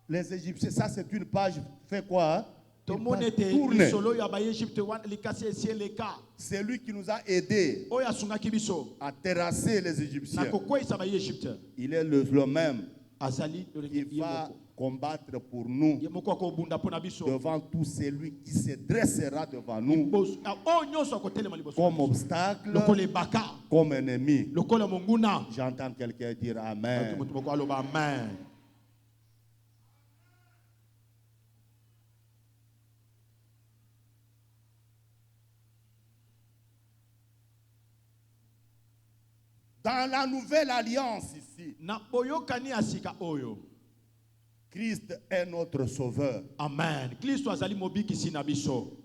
les Égyptiens, ça c'est une page, fait quoi? Hein? Tout le Une monde page était tournée. solo ya bayi Égypte wan likasi esie leka. C'est lui qui nous a aidés Oya sungaki biso. à terrasser les Na Égyptiens. kokwesa bayi Égypte. Il est le même Azali qui va combattre pour nous yemoko ko bunda pona biso. devant tout celui qui se dressera devant nous O nyoso akotelema liboso. comme obstacle, Lokole baka. comme ennemi. Lokola monguna. J'entends quelqu'un dire Amen. Mutu moko aloba amen. Dans la nouvelle alliance ici, Na boyokani asika oyo. Christ est notre sauveur. Amen. Kristo azali mobikisi na biso.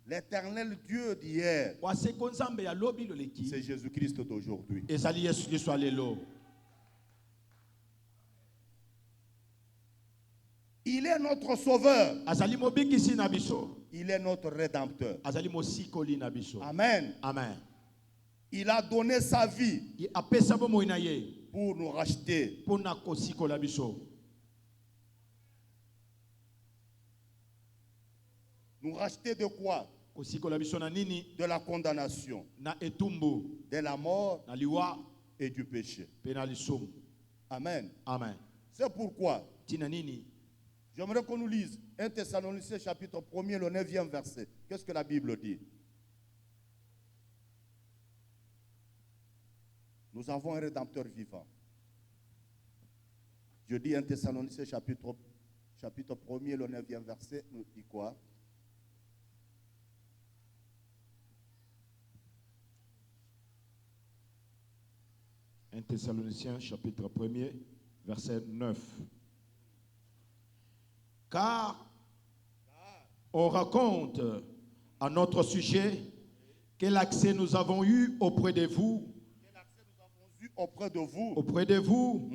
L'éternel Dieu d'hier, Waseko nzambe ya lobi loleki. c'est Jésus-Christ d'aujourd'hui. Ezali Yesu Kristo alelo. Il est notre sauveur. Azali mobikisi na biso. Il est notre rédempteur. Azali mosikoli na biso. Amen. Amen. Il a donné sa vie Ye apesa bomoi na ye pour nous racheter. pona kosikola biso. Nous racheter de quoi? Kosikola biso na nini? De la condamnation, Na etumbu, de la mort na liwa, et du péché. pe na lisumu. Amen. Amen. C'est pourquoi Tina nini? j'aimerais qu'on nous lise 1 Thessaloniciens chapitre 1er, le 9e verset. Qu'est-ce que la Bible dit? Nous avons un rédempteur vivant. Je dis 1 Thessaloniciens chapitre 1er, le 9e verset, nous dit quoi? Un Thessaloniciens chapitre 1er, verset 9. Car on raconte à notre sujet quel accès nous avons eu auprès de vous, Auprès de vous,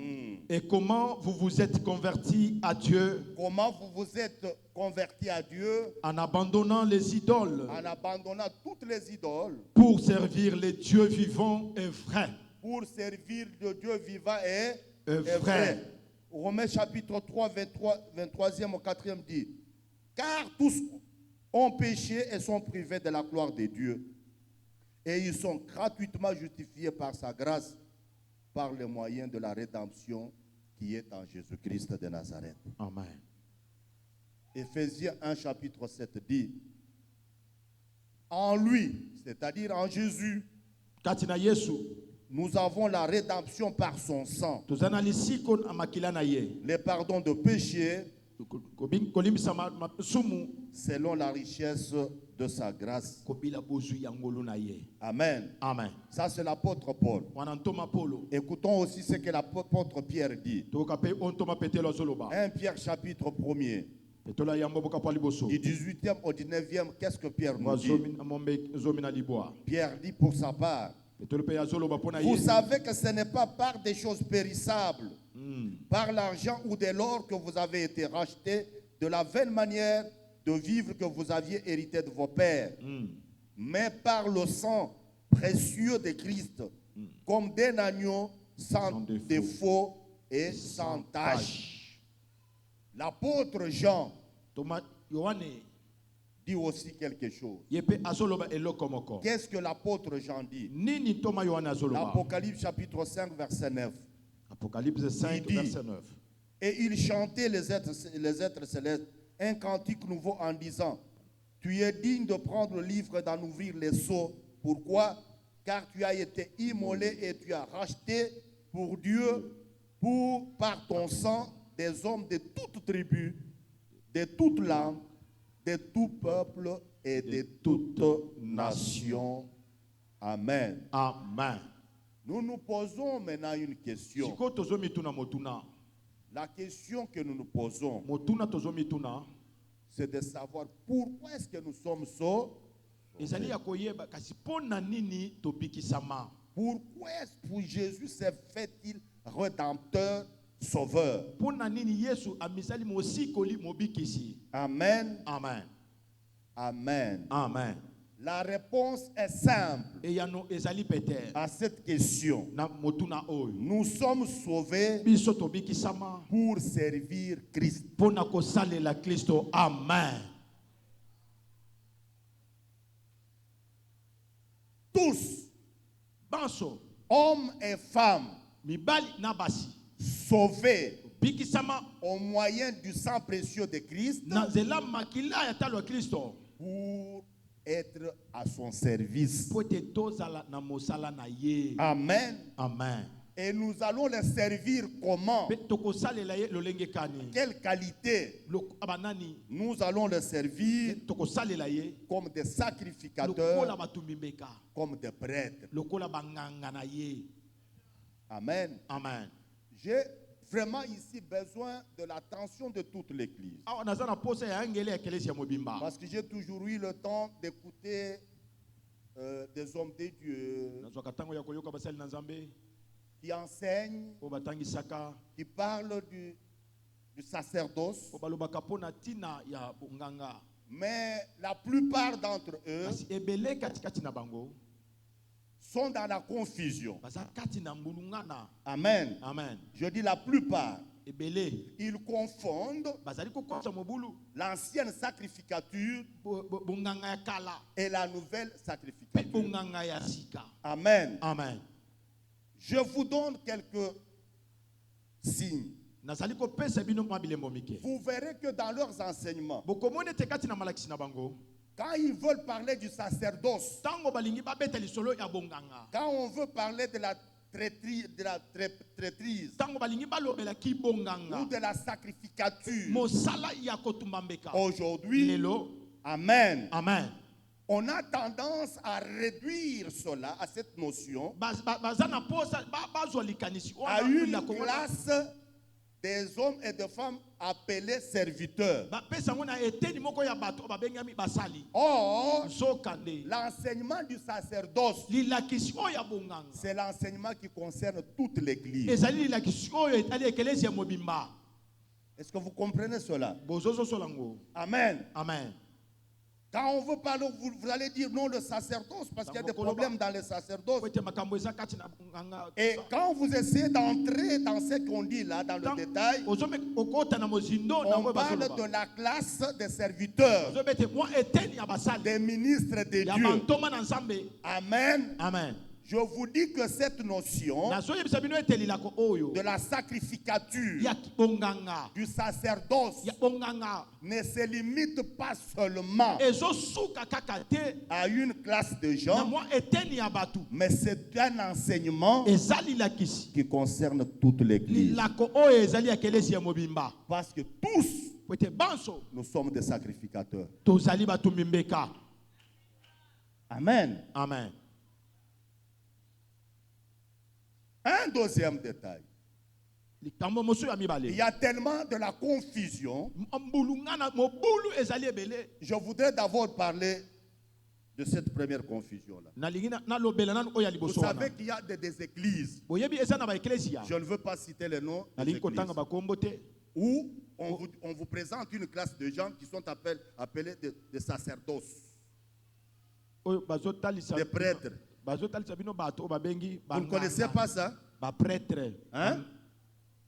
et comment vous vous êtes convertis à Dieu comment vous vous êtes convertis à Dieu en abandonnant les idoles en abandonnant toutes les idoles pour servir les dieux vivants et vrais. pour servir le Dieu vivant et Vrai. vrai. Romains chapitre 3, 23e au 4e dit, car tous ont péché et sont privés de la gloire de Dieu. Et ils sont gratuitement justifiés par sa grâce, par le moyen de la rédemption qui est en Jésus-Christ de Nazareth. Amen. Éphésiens 1 chapitre 7 dit, en lui, c'est-à-dire en Jésus, Katina Yesu, nous avons la rédemption par son sang, tozana lisiko na makila na ye. le pardon de péché Kolimbisa sumu selon la richesse de sa grâce. kobila bozu ya ngolu na ye. Amen. Amen. Ça c'est l'apôtre Paul. Wana ntoma Polo. Écoutons aussi ce que l'apôtre Pierre dit. Toka pe ontoma petelo azoloba. 1 Pierre chapitre 1er, Petola yambo boka pa liboso. du 18e au 19e, qu'est-ce que Pierre nous dit? Zomi na liboa. Pierre dit pour sa part, Petolo pe azoloba pona vous ye. savez que ce n'est pas par des choses périssables, par l'argent ou de l'or que vous avez été rachetés de la vaine manière de vivre que vous aviez hérité de vos pères, mais par le sang précieux de Christ, comme d'un agneau sans défaut et sans tache. L'apôtre Jean Toma Yohane dit aussi quelque chose. yepe azoloba eloko moko. Qu'est-ce que l'apôtre Jean dit? Nini Toma Yohane azoloba? Apocalypse chapitre 5, verset 9. Apocalypse 5 Il dit, verset 9. Et il chantait les êtres célestes un cantique nouveau en disant, tu es digne de prendre le livre et d'en ouvrir les sceaux. Pourquoi? Car tu as été immolé et tu as racheté pour Dieu, par ton sang, des hommes de toute tribu, de toute langue, de tout peuple et de toute nation. Amen. Amen. Nous nous posons maintenant une question. Siko tozomi tuna motuna. La question que nous nous posons, Motuna tozomi tuna. c'est de savoir pourquoi est-ce que nous sommes sauvés. Ezali ya koyeba kasi pona nini tobikisama. Pourquoi est-ce que Jésus s'est fait-il rédempteur, sauveur? Pona nini Yesu amisali mosikoli mobikisi. Amen. Amen. Amen. Amen. La réponse est simple eyano ezali peter à cette question. na motuna oyo Nous sommes sauvés biso tobikisama pour servir Christ. mpona kosalela Kristo. Amen. Tous, Banso hommes et femmes, mibali na basi sauvés bikisama au moyen du sang précieux de Christ na nzela makila ya talo ya Kristo pour être à son service. po ete tozala na mosala na ye. Amen. Amen. Et nous allons les servir comment? Pe tokosalela ye lolenge kani Quelle qualité? abanani Nous allons les servir tokosalela ye comme des lokola sacrificateurs, batumimbeka comme des prêtres. lokola banganga na ye. Amen. Amen. J'ai vraiment ici besoin de l'attention de toute l'Église. Awa naza na posa ya ngele ya kelesi ya mobimba Parce que j'ai toujours eu le temps d'écouter des hommes de Dieu nazwaka ntango ya koyoka basali na Nzambe qui enseignent, oyo batangisaka qui parlent du sacerdoce. oyo balobaka mpona ntina ya bonganga, Mais la plupart d'entre eux kasi ebele katikati na bango sont dans la confusion. baza kati na mbulungana. Amen. Amen. Je dis la plupart. Ebele Ils confondent bazali kokosa mobulu l'ancienne sacrificature bonganga ya kala et la nouvelle mpe sacrificature. bonganga ya sika. Amen. Amen. Je vous donne quelques signes. nazali kopesa bino mwa bilembo mike Vous verrez que dans leurs enseignements, bokomona ete kati na malakisi na bango quand ils veulent parler du sacerdoce, ntango balingi babeta lisolo ya bonganga, quand on veut parler de la traîtrise ntango balingi balobela ki ou bonganga de la sacrificature, mosala ya kotumba mbeka aujourd'hui, lelo. amen, Amen. on a tendance à réduire cela, à cette notion, baza na posa bazwa likanisi à wana une la Congo- classe des hommes et de femmes appelés serviteurs. bapesa ngo na eteni moko ya bato babengami basali. Or, Nzokande l'enseignement du sacerdoce, lilakisi oyo ya bonganga c'est l'enseignement qui concerne toute l'Église. ezali lilakisi oyo etali ekelesi ya mobimba. Est-ce que vous comprenez cela? bozozosola ngo. Amen. Amen. Quand on veut parler, vous allez dire non le sacerdoce, parce qu'il y a des problèmes dans le sacerdoce. po ete makambo eza kati na bonganga. Et quand vous essayez d'entrer dans ce qu'on dit là, dans le détail, ozome okota na mozindo na on ngo parle bazoloba de la classe des serviteurs, ozobete mwa eteni ya basali des ministres de ya Dieu. bantoma na Nzambe. Amen. Amen. Je vous dis que cette notion nazoyebisa bino ete lilako oyo de la sacrificature, ya bonganga du sacerdoce, ya bonganga ne se limite pas seulement ezosuka kaka te à une classe de na gens, mwa eteni ya bato, mais c'est un enseignement eza lilakisi qui concerne toute l'Église. lilako oyo ezali ya kelesi ya mobimba Parce que tous, po ete banso nous sommes des sacrificateurs. tozali batumbi mbeka. Amen. Amen. Un deuxième détail. likambo mosusu ya Il mibale y a tellement de la confusion. mbulungana mobulu ezali ebele. Je voudrais d'abord parler de cette première confusion-là. nalingi nalobela nanu oyo ya Vous liboso savez wana qu'il y a des églises, boyebi eza na baeklesia je ne veux pas citer les noms, des nalingi églises, kotanga bakombo te où on vous présente une classe de gens qui sont appelés des sacerdoces, oyo bazotalisa des prêtres. bazotalisa bino bato oyo babengi Vous ne connaissez pas ça? bapretre Hein?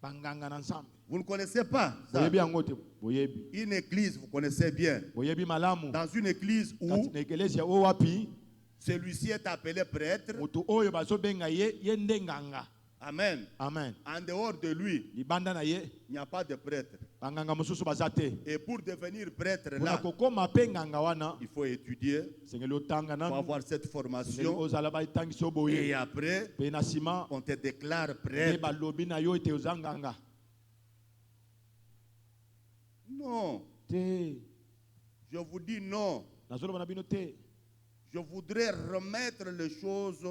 banganga na Nzambe. Vous ne connaissez pas ça? boyebi yango te boyebi Une église, vous connaissez bien. boyebi malamu Dans une église où kati na ekelesia oyo wapi celui-ci est appelé prêtre. moto oyo bazobenga ye nde nganga. Amen. Amen. En dehors de lui, libanda na ye il n'y a pas de prêtre. banganga mosusu baza te. Et pour devenir prêtre mpona là, kokoma mpe nganga wana il faut étudier, sengeli otanga il faut nanu avoir cette sengeli formation. ozala bayetangisi oyo Et boye après, mpe na nsima on te déclare nde prêtre. balobi na yo ete oza nganga Non, te. je vous dis non. nazoloba na bino te. Je voudrais remettre les choses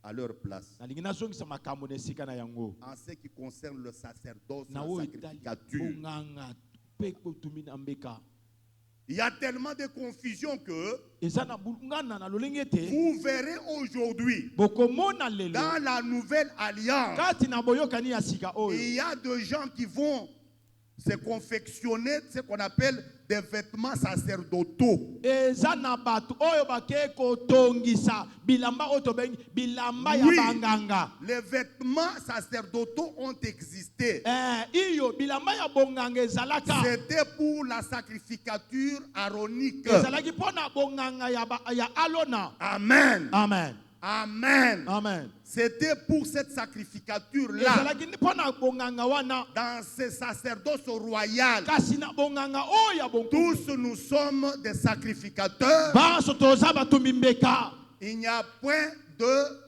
à leur place. nalingi nazongisa makambo na esika na yango En ce qui concerne le sacerdoce, na la oyo etali sacrificature. bonganga mpe botumi na mbeka. Il y a tellement de confusion que eza na bulungana na lolenge ete vous verrez aujourd'hui, bokomona lelo dans la nouvelle alliance, kati na boyokani ya sika il oyo y a des gens qui vont se confectionner ce qu'on appelle des vêtements sacerdotaux. eza na bato oyo bake kotongisa bilamba oyo tobengi bilamba ya Oui. banganga. Les vêtements sacerdotaux ont existé. Iyo bilamba ya bonganga ezalaka. C'était pour la sacrificature aronique. Ezalaki mpona bonganga ya Alona. Amen. Amen. Amen. Amen. C'était pour cette sacrificature-là, Ezalaki mpona bonganga wana. dans ce sacerdoce royal. Kasi na bonganga oyo ya bonkumu. Tous nous sommes des sacrificateurs. Baso toza batumbi mbeka. Il n'y a point de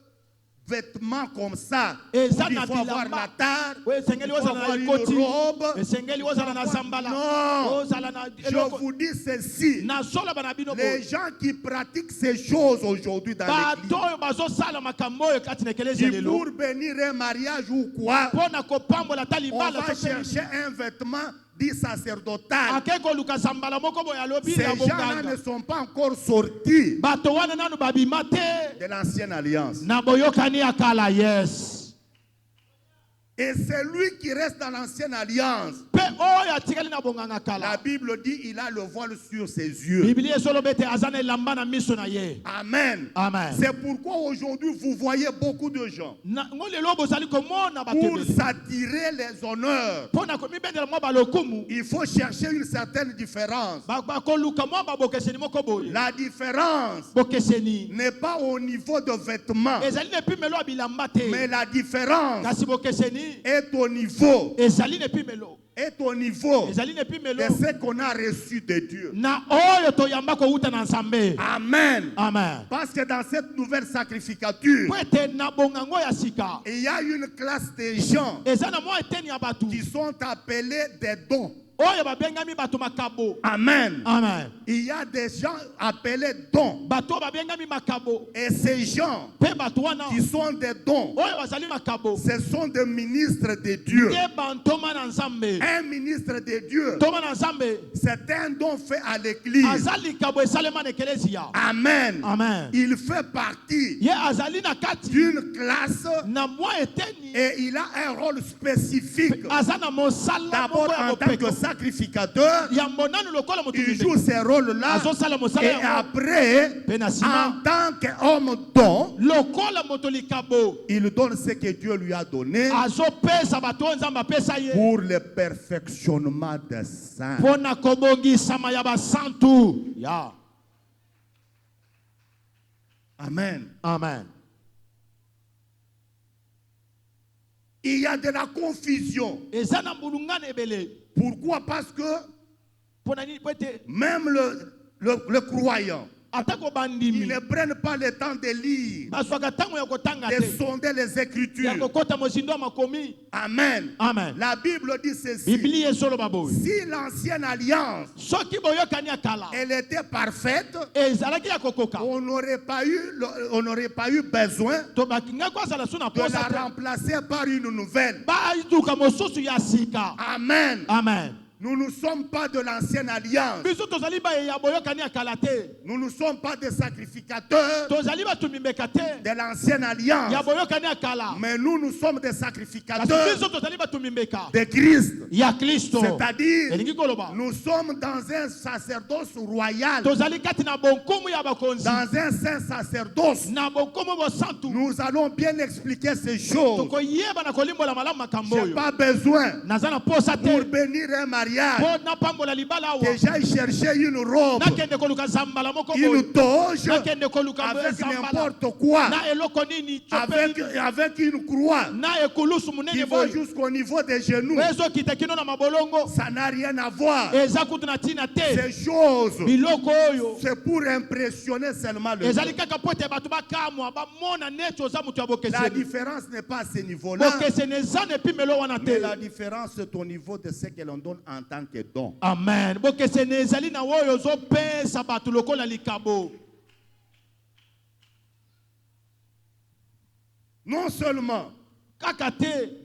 vêtements comme ça. Et ça, Il na faut avoir bilamba. la tare, Oui, il esengeli faut ozala na avoir une ekoti. robe. Esengeli ozala na zambala. Non. Ozala na Je eloko. vous dis ceci. Na solo bana bino Les boye. gens qui pratiquent ces choses aujourd'hui dans l'église, Bato oyo bazosala makambo oyo kati na ekelezi qui lelo. pour bénir un mariage ou quoi, Mpona kopambola ta on libala va to pe. chercher un vêtement dit sacerdotal. Ake koluka zambala moko boye alobi Ces ya gens-là ne bonganga. sont pas encore sortis Bato wana nanu babima te. de l'ancienne alliance. Na boyokani ya kala, yes. Et celui qui reste dans l'ancienne alliance, Pe oyo atikali na bonganga la kala. Bible dit il a le voile sur ses yeux. Biblia esolobi ete aza na elamba na miso na ye. Amen. Amen. C'est pourquoi aujourd'hui vous voyez beaucoup de gens Ngo lelo bozali komona bato pour ebele. s'attirer les honneurs. Mpona komibendela mwa balokumu. Il faut chercher une certaine différence. Bakoluka mwa babokeseni moko boye. La différence Bokeseni. n'est pas au niveau de vêtements, Ezali na epimelo ya bilamba te. mais la différence Kasi bokeseni. est au niveau, Ezali na epimelo. est au niveau Ezali na epimelo. de ce qu'on a reçu de Dieu. Na oyo toyamba kouta na Nzambe. Amen. Amen. Parce que dans cette nouvelle sacrificature, Po ete na bongango ya sika. il y a une classe de gens Eza na mwa eteni ya bato. qui sont appelés des dons. Oyo babengami bato makabo. Amen. Amen. Il y a des gens appelés dons. Bato babengami makabo. Et ces gens Pe bato wana. qui sont des dons, Oyo bazali makabo. ce sont des ministres de Dieu. Te bantoma na Nzambe. Un ministre de Dieu, Toma na Nzambe. c'est un don fait à l'église. Azali kabo esalema na ekelezia. Amen. Amen. Il fait partie Ye azali na kati. d'une classe Na mwa eteni. et il a un rôle spécifique. Aza na mosala D'abord moko ya en tant que bopeko. sacrificateur, Ya monanu lokola il motumbi. joue ces rôles-là. Azosala mosala Et yango. après, Pe na nsima. en tant qu'homme don, Lokola moto likabo. il donne ce que Dieu lui a donné Azopesa bato oyo Nzambe apesa ye. pour le perfectionnement des saints. Mpona kobongisama ya basantu. Ya. Amen. Amen. Il y a de la confusion. Eza na mbulungana ebele. Pourquoi? Parce que Mpona nini po ete même le croyant, atako ils bandimi. ne prennent pas le temps de lire, Bazwaka ntango ya kotanga de te. sonder les Ya Écritures. kokota mosindo ya makomi. Amen. Amen. La Bible dit ceci. Biblia esoloba boye. Si l'ancienne alliance, Soki boyokani ya kala. elle était parfaite, Ezalaki ya kokoka. on n'aurait pas eu besoin Tobakinga kozala so na de la posa te. remplacer par une nouvelle. Baituka mosusu ya sika. Amen. Amen. Nous ne sommes pas de l'ancienne alliance. Biso tozali baye ya boyokani ya kala te. Nous ne sommes pas des sacrificateurs Tozali batumi mbeka te. de l'ancienne alliance. Ya boyokani ya kala. Mais nous sommes des Kasi sacrificateurs biso tozali batumi mbeka. de Christ. Ya Kristo. C'est-à-dire, Elingi koloba. nous sommes dans un sacerdoce royal, Tozali kati na bonkumu ya bakonzi. dans un saint sacerdoce. Na bonkumu bosantu. Nous allons bien expliquer ces choses. Tokoyeba na kolimbola malamu makambo Je n'ai oyo. pas besoin Naza na posa pour te. bénir un mariage Po na pambola libala awa. que j'aille chercher une robe, Nakende koluka zambala moko boye. une toge, Nakende koluka avec zambala. n'importe quoi, Na eloko nini avec une croix na ekulusu qui munene va boye. jusqu'au niveau des genoux. Ezokita kino na mabolongo. Ça n'a rien à voir. Eza kutu na tina te. Ces choses, Biloko oyo. c'est pour impressionner seulement le Ezali monde. kaka po ete bato bakamwa bamona neti oza moto ya La bokeseni. différence n'est pas à ce niveau-là, Bokeseni eza na epimelo wana mais te. la différence est au niveau de ce que l'on donne en tant que don. Amen. Bokeseni ezali na oyo ozopesa bato lokola likabo. Non seulement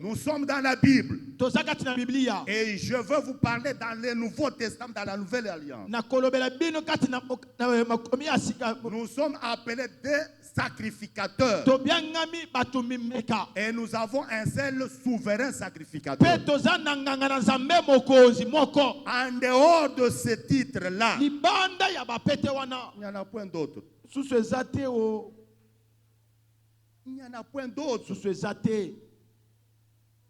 Nous sommes dans la Bible. tozakati na Biblia. Et je veux vous parler dans le Nouveau Testament, dans la Nouvelle Alliance. Na kolobela bino kati na makomi ya sika. Nous sommes appelés des sacrificateurs. Tobiangami bato mimeka. Et nous avons un seul souverain sacrificateur. Pe tozana nganga na Nzambe mokonzi moko. En dehors de ce titre-là, Libanda ya bapete wana. il n'y en a point d'autre. Susu ezate o. Il n'y en a point d'autre. Susu ezate.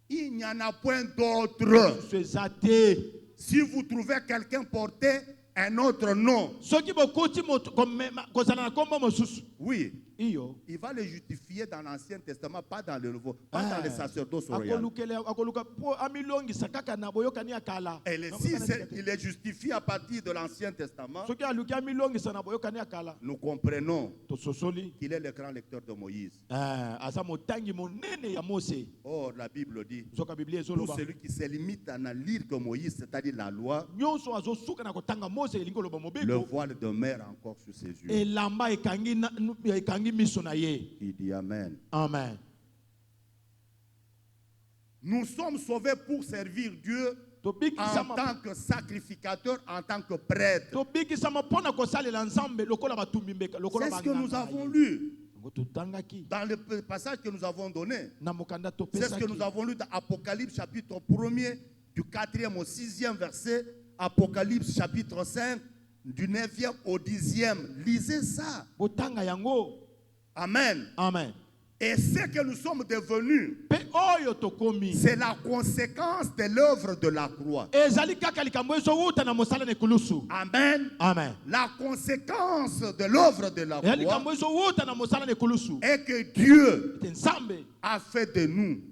Il n'y en a point d'autre. Susu ezate. Si vous trouvez quelqu'un porter un autre nom, Soki bokuti moto kozana na kombo mosusu. oui, Iyo. il va le justifier dans l'Ancien Testament, pas dans le Nouveau, pas dans les sacerdoces royaux. Akoluka po amilongisa kaka na boyokani ya kala. Et si il est justifié à partir de l'Ancien Testament, Soki aluki amilongisa na boyokani ya kala. nous comprenons Tososoli. qu'il est le grand lecteur de Moïse. Asa motangi monene ya Mose. Or, la Bible dit, Soka Biblia tout ezoloba. celui qui se limite à ne lire que Moïse, c'est-à-dire la loi, Nyonso azosuka na kotanga Mose elingo loba le mobeko. voile demeure encore sur ses yeux. Elamba ekangi miso na ye. Il dit Amen. Amen. Nous sommes sauvés pour servir Dieu en tant que sacrificateur, en tant que prêtre. C'est C'est ce que nous avons lu dans le passage que nous avons donné. C'est ce que nous avons lu dans Apocalypse chapitre 1er, du 4e au 6e verset. Apocalypse chapitre 5, du 9e au 10e. Lisez ça. Amen. Amen. Et ce que nous sommes devenus, c'est la conséquence de l'œuvre de la croix. Amen. Amen. La conséquence de l'œuvre de la croix est que Dieu a fait de nous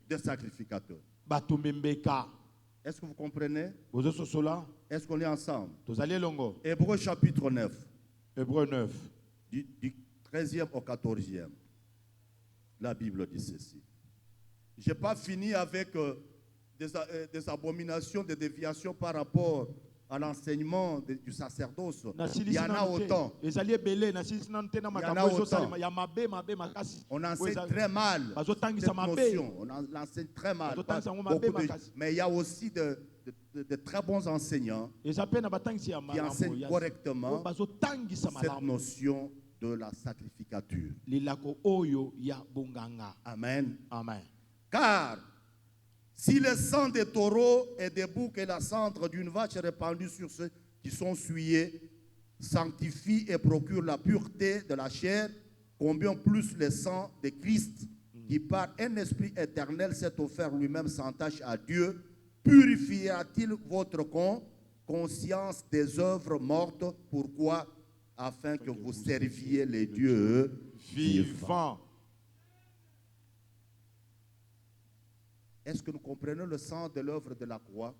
des sacrificateurs. Est-ce que vous comprenez? Est-ce qu'on est ensemble? Hébreux chapitre 9. Hébreux 9. Du 13e au 14e. La Bible dit ceci. Je n'ai pas fini avec des abominations, des déviations par rapport à l'enseignement du sacerdoce. Il y en a autant. Il y en a autant. On enseigne très mal cette notion. On l'enseigne très mal. Mais il y a aussi de très bons enseignants qui enseignent correctement cette notion de la sacrificature. Amen. Amen. Car si le sang des taureaux et des boucs et la cendre d'une vache répandue sur ceux qui sont souillés sanctifie et procure la pureté de la chair, combien plus le sang de Christ, qui par un esprit éternel s'est offert lui-même sans tache à Dieu, purifiera-t-il votre conscience des œuvres mortes? Pourquoi? Afin que vous serviez les dieux vivants. Est-ce que nous comprenons le sens de l'œuvre de la croix?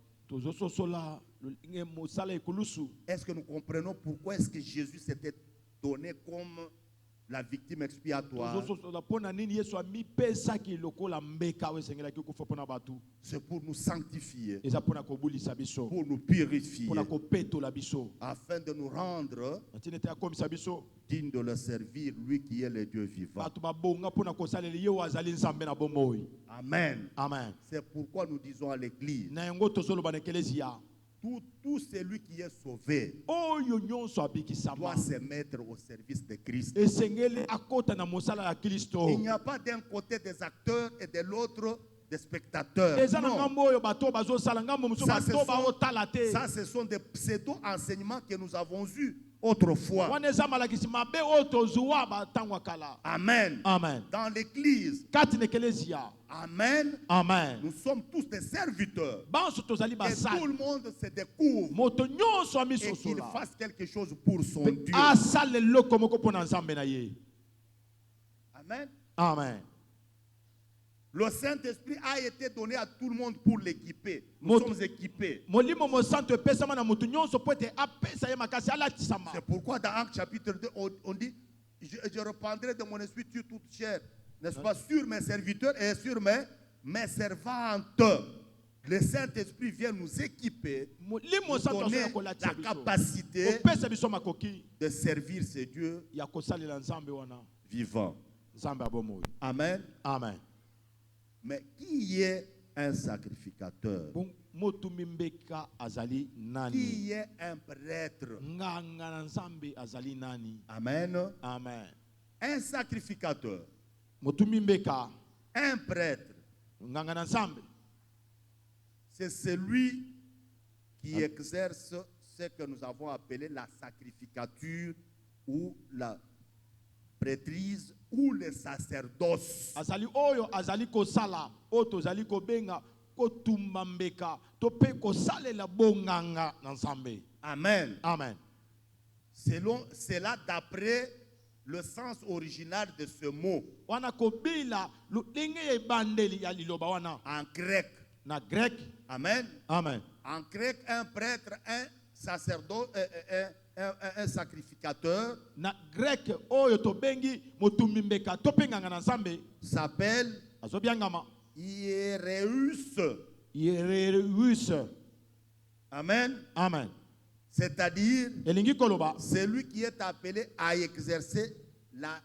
Est-ce que nous comprenons pourquoi est-ce que Jésus s'était donné comme la victime expiatoire? C'est pour nous sanctifier, pour nous purifier, afin de nous rendre dignes de le servir, lui qui est le Dieu vivant. Amen. Amen. C'est pourquoi nous disons à l'église, tout celui qui est sauvé doit se mettre au service de Christ. Il n'y a pas d'un côté des acteurs et de l'autre des spectateurs. Non. Ça, ce sont des pseudo-enseignements que nous avons eus autrefois. Amen. Amen. Dans l'église. Amen. Amen. Nous sommes tous des serviteurs. Et tout le le monde se découvre et qu'il fasse quelque chose pour son Dieu. Amen. Amen. Le Saint-Esprit a été donné à tout le monde pour l'équiper. Nous sommes équipés. C'est pourquoi dans Actes chapitre 2, on dit, je reprendrai de mon esprit sur toute chair, n'est-ce pas, sur mes serviteurs et sur mes servantes. Le Saint-Esprit vient nous équiper, nous donner la capacité de servir ces dieux vivants. Amen. Amen. Mais qui est un sacrificateur? Bon, motumimbeka azali nani? Qui est un prêtre? Nganga na Nzambe azali nani? Amen. Amen. Un sacrificateur, Motumimbeka un prêtre, nganga na Nzambe c'est celui qui exerce ce que nous avons appelé la sacrificature ou la prêtrise ou le sacerdoce. azali oyo azali kosala oto azali kobenga kotumba mbeka to pe kosalela bonganga na Nzambe. Amen. Amen. C'est là d'après le sens original de ce mot Wana kobila lutenge ebandeli ya liloba wana en grec. na grec. Amen. Amen. En grec, un prêtre, un sacerdoce, un sacrificateur Na grec oyo to bengi motumbi mbeka to pe nganga na Nzambe s'appelle azobiangama hiéreus. Hiereus. Amen. Amen. C'est-à-dire Elingi koloba celui qui est appelé à exercer la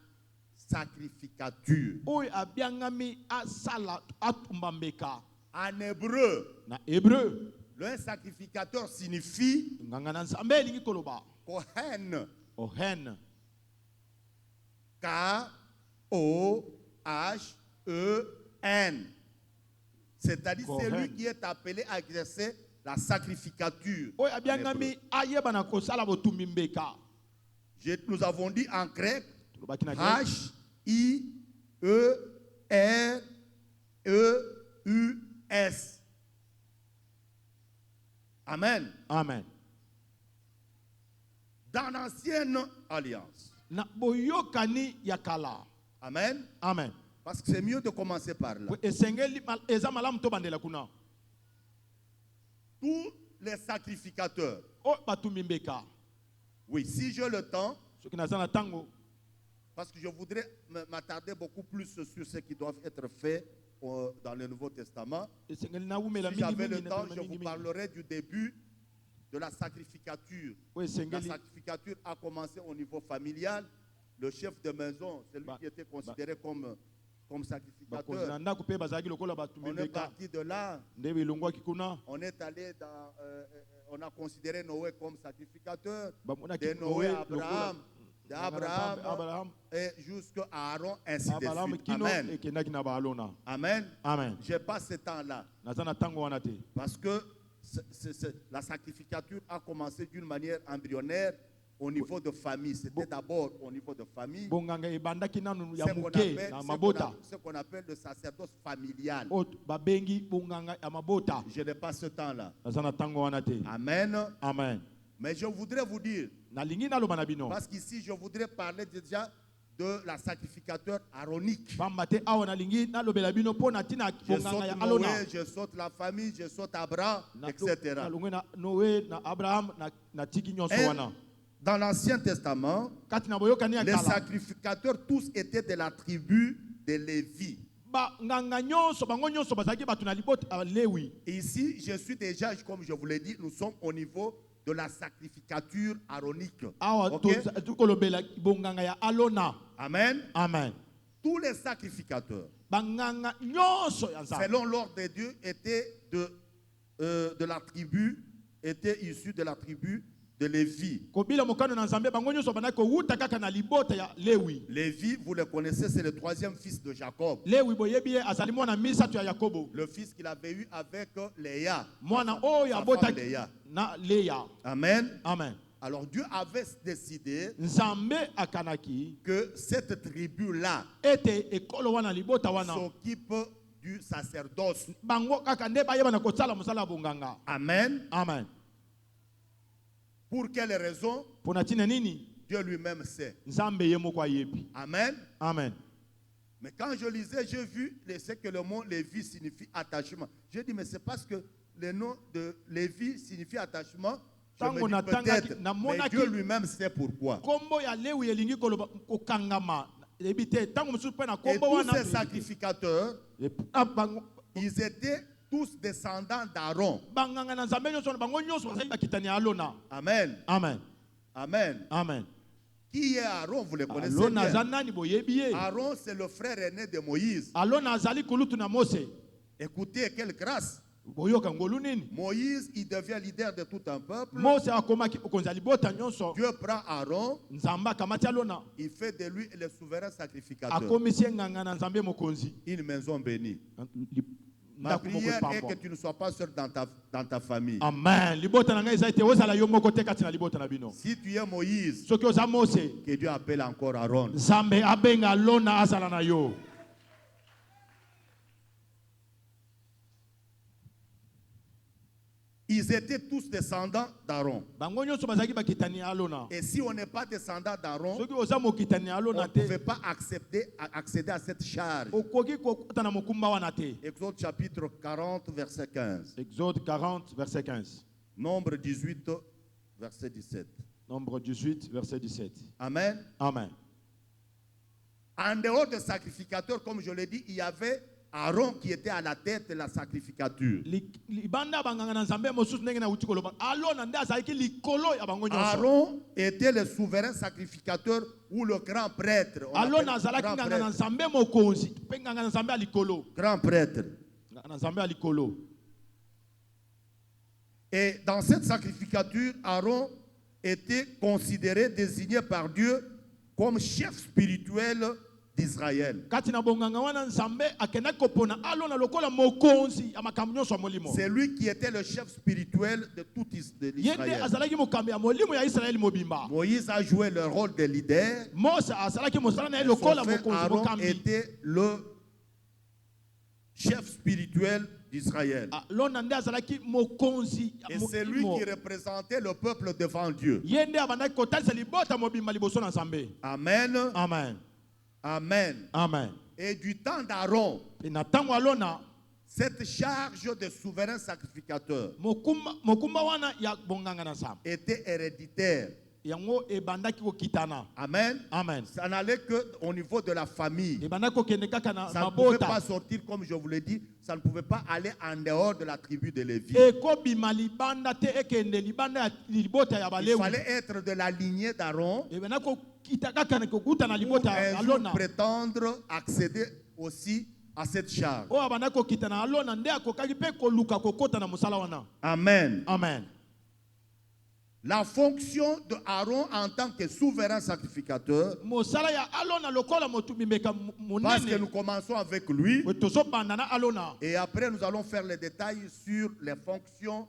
sacrificature. oyo abiangami asala atumba mbeka En hébreu, na hébreu. le sacrificateur signifie Nganga na Nzambe elingi koloba Kohen. ohen. K-O-H-E-N. C'est-à-dire Kohen. celui qui est appelé à exercer la sacrificature. Oyo En abiangami hébreu. ayeba na kosala botumbi mbeka. Nous avons dit en grec Tolobaki na grec. H-I-E-R-E-U-S. Amen. Amen. Dans l'ancienne alliance. Na boyokani yakala. Amen. Amen. Parce que c'est mieux de commencer par là. Esengeli eza malamu to bandela kuna. Tous les sacrificateurs. O batumbi mbeka. Oui, si j'ai le temps, Soki naza na tango parce que je voudrais m'attarder beaucoup plus sur ce qui doivent être faits dans le Nouveau Testament. esengeli na wumela Si mingi j'avais le mingi temps, na je vous mingi mingi. parlerai du début de la sacrificature. O La esengeli sacrificature a commencé au niveau familial. Le chef de maison, celui Bah, qui était considéré comme bakonzi sacrificateur. na ndako pe bazalaki lokola batumbi On est mbeka. parti de là. Nde bilongwaki kuna. On est allé dans. On a considéré Noé comme sacrificateur. Bamonaki De Noé à Noé Abraham. D'Abraham Abraham. et jusqu'à Aaron, ainsi de Abraham suite. kino Amen. ekendaki na baalona. Amen. Amen. Je n'ai pas ce temps-là. Naza na tango wana te. Parce que la sacrificature a commencé d'une manière embryonnaire au niveau de famille. C'était d'abord au niveau de famille. Bonganga ebandaki nanu ya Ce qu'on muke appelle, na mabota. ce qu'on appelle le sacerdoce familial. O babengi bonganga ya mabota. Je n'ai pas ce temps-là. Naza na tango wana te. Amen. Amen. Mais je voudrais vous dire, Nalingi naloba na bino. parce qu'ici je voudrais parler déjà de la sacrificateur aronique. Pamba te awa nalingi nalobela bino po na tina Je bonganga ya saute alona. Noé, je saute la famille, je saute Abraham, etc. Nalongwe na Noé na Abraham na tiki nyonso Et wana. dans l'Ancien Testament, Kati na boyokani ya les kala. sacrificateurs tous étaient de la tribu de Lévi. Ba nganga nyonso bango nyonso bazaki batu na libota Lewi. Ici, je suis déjà, comme je vous l'ai dit, nous sommes au niveau de la sacrificature aronique. Awa Ok? tukolobela bonganga ya alona. Amen. Amen. Tous les sacrificateurs, Banganga nyonso ya Nzambe. selon l'ordre de Dieu, étaient de la tribu, étaient issus de la tribu de Lévi. Kobila mokano na Nzambe bango nyonso banaki kowuta kaka na libota ya Lewi. Lévi, vous le connaissez, c'est le troisième fils de Jacob. Lewi boyebi ye azali mwana misato ya Yakobo. Le fils qu'il avait eu avec Léa. Mwana oyo Sa abota femme Léa. na Leya. Amen. Amen. Alors Dieu avait décidé Nzambe akanaki que cette tribu-là ete ekolo wana libota wana. s'occupe du sacerdoce. Bango kaka nde bayeba na kosala mosala bonganga. Amen. Amen. Pour quelle raison? Pona tina nini? Dieu lui-même sait. Nzambe ye moko ayebi. Amen. Amen. Mais quand je lisais, j'ai vu c'est que le mot Lévi signifie attachement. J'ai dit, mais c'est parce que le nom de Lévi signifie attachement. Je me dis peut-être, mais Dieu lui-même sait pourquoi. Kombo ya Lewi elingi koloba kokangama. Ebite tango musu pe na Et kombo tous wana. ces sacrificateurs, ils étaient tous descendants d'Aaron. Banganga na Nzambe nyonso bango nyonso bazali bakitani ya alona. Amen. Amen. Amen. Amen. Qui est Aaron? Vous le connaissez Alona bien. zanani boyebi ye. Aaron, c'est le frère aîné de Moïse. Alona azali kulutu na Mose. Écoutez, quelle grâce. boyoka ngolu nini Moïse, il devient leader de tout un peuple. Mose akomaki mokonzi ya libota nyonso Dieu prend Aaron, nzambe akamati alona il fait de lui le souverain sacrificateur. akomisi ye nganga na nzambe mokonzi Une maison bénie. Ma ndako moko prière est que epambwa tu ne sois pas seul dans ta famille. amen libota na ngai eza ete ozala yo moko te kati na libota na bino Si tu es Moïse, soki oza mose que Dieu appelle encore Aaron. nzambe abenga alona azala na yo Ils étaient tous descendants d'Aaron. bango nyonso bazalaki bakitani ya alona Et si on n'est pas descendant d'Aaron, soki oza mokitani ya on alona ne te pouvait pas accéder à cette charge. okoki kokota na mokumba wana te Exode chapitre 40, verset 15. Exode 40 verset 15 Nombre 18, verset 17. Nombre 18 verset 17 Amen. amen En dehors des sacrificateurs, comme je l'ai dit, il y avait Aaron qui était à la tête de la sacrificature. libanda banganga na nzambe mosusu ndenge na uti koloba alona nde azalaki likolo ya bango nyonso Aaron était le souverain sacrificateur ou le grand prêtre. On l'appelle alona azalaki grand nganga na prêtre. nzambe mokonzi mpe nganga na nzambe ya likolo Grand prêtre. nganga na nzambe ya likolo Et dans cette sacrificature, Aaron était considéré, désigné par Dieu comme chef spirituel d'Israël. kati na bonganga wana nzambe akendaki kopona alona lokola mokonzi ya makambo nyonso ya molimo C'est lui qui était le chef spirituel de tout ye nde l'Israël. azalaki mokambi ya molimo ya israeli mobimba Moïse a joué le rôle de leader. mose azalaki mosala na ye Son lokola frère mokonzi Aaron mokambi était le chef spirituel d'Israël. alona nde azalaki mokonzi ya Et c'est lui molimo qui représentait le peuple devant Dieu. ye nde abandaki kotalisa libota mobimba liboso na nzambe Amen. amen Amen. amen Et du temps d'Aaron, mpe na ntango alona cette charge de souverain sacrificateur mokumba wana ya bonganga na nzambe était héréditaire. yango ebandaki kokitana Amen. amen Ça n'allait qu'au niveau de la famille. ebandaki kokende kaka na Ça ne pouvait mabota pas sortir, comme je vous l'ai dit, ça ne pouvait pas aller en dehors de la tribu de Lévi. ekobima libanda te ekende libanda ya libota ya Il balewi fallait être de la lignée d'Aaron ebandaki kokita kaka na kokuta na pour libota ya un jour alona prétendre accéder aussi à cette charge. oyo abandaki kokita na alona nde akokaki mpe koluka kokota na mosala wana Amen. amen La fonction de Aaron en tant que souverain sacrificateur, mosala ya alona lokola motumimeka parce que monene nous commençons avec lui, tozobanda na alona et après nous allons faire les détails sur les fonctions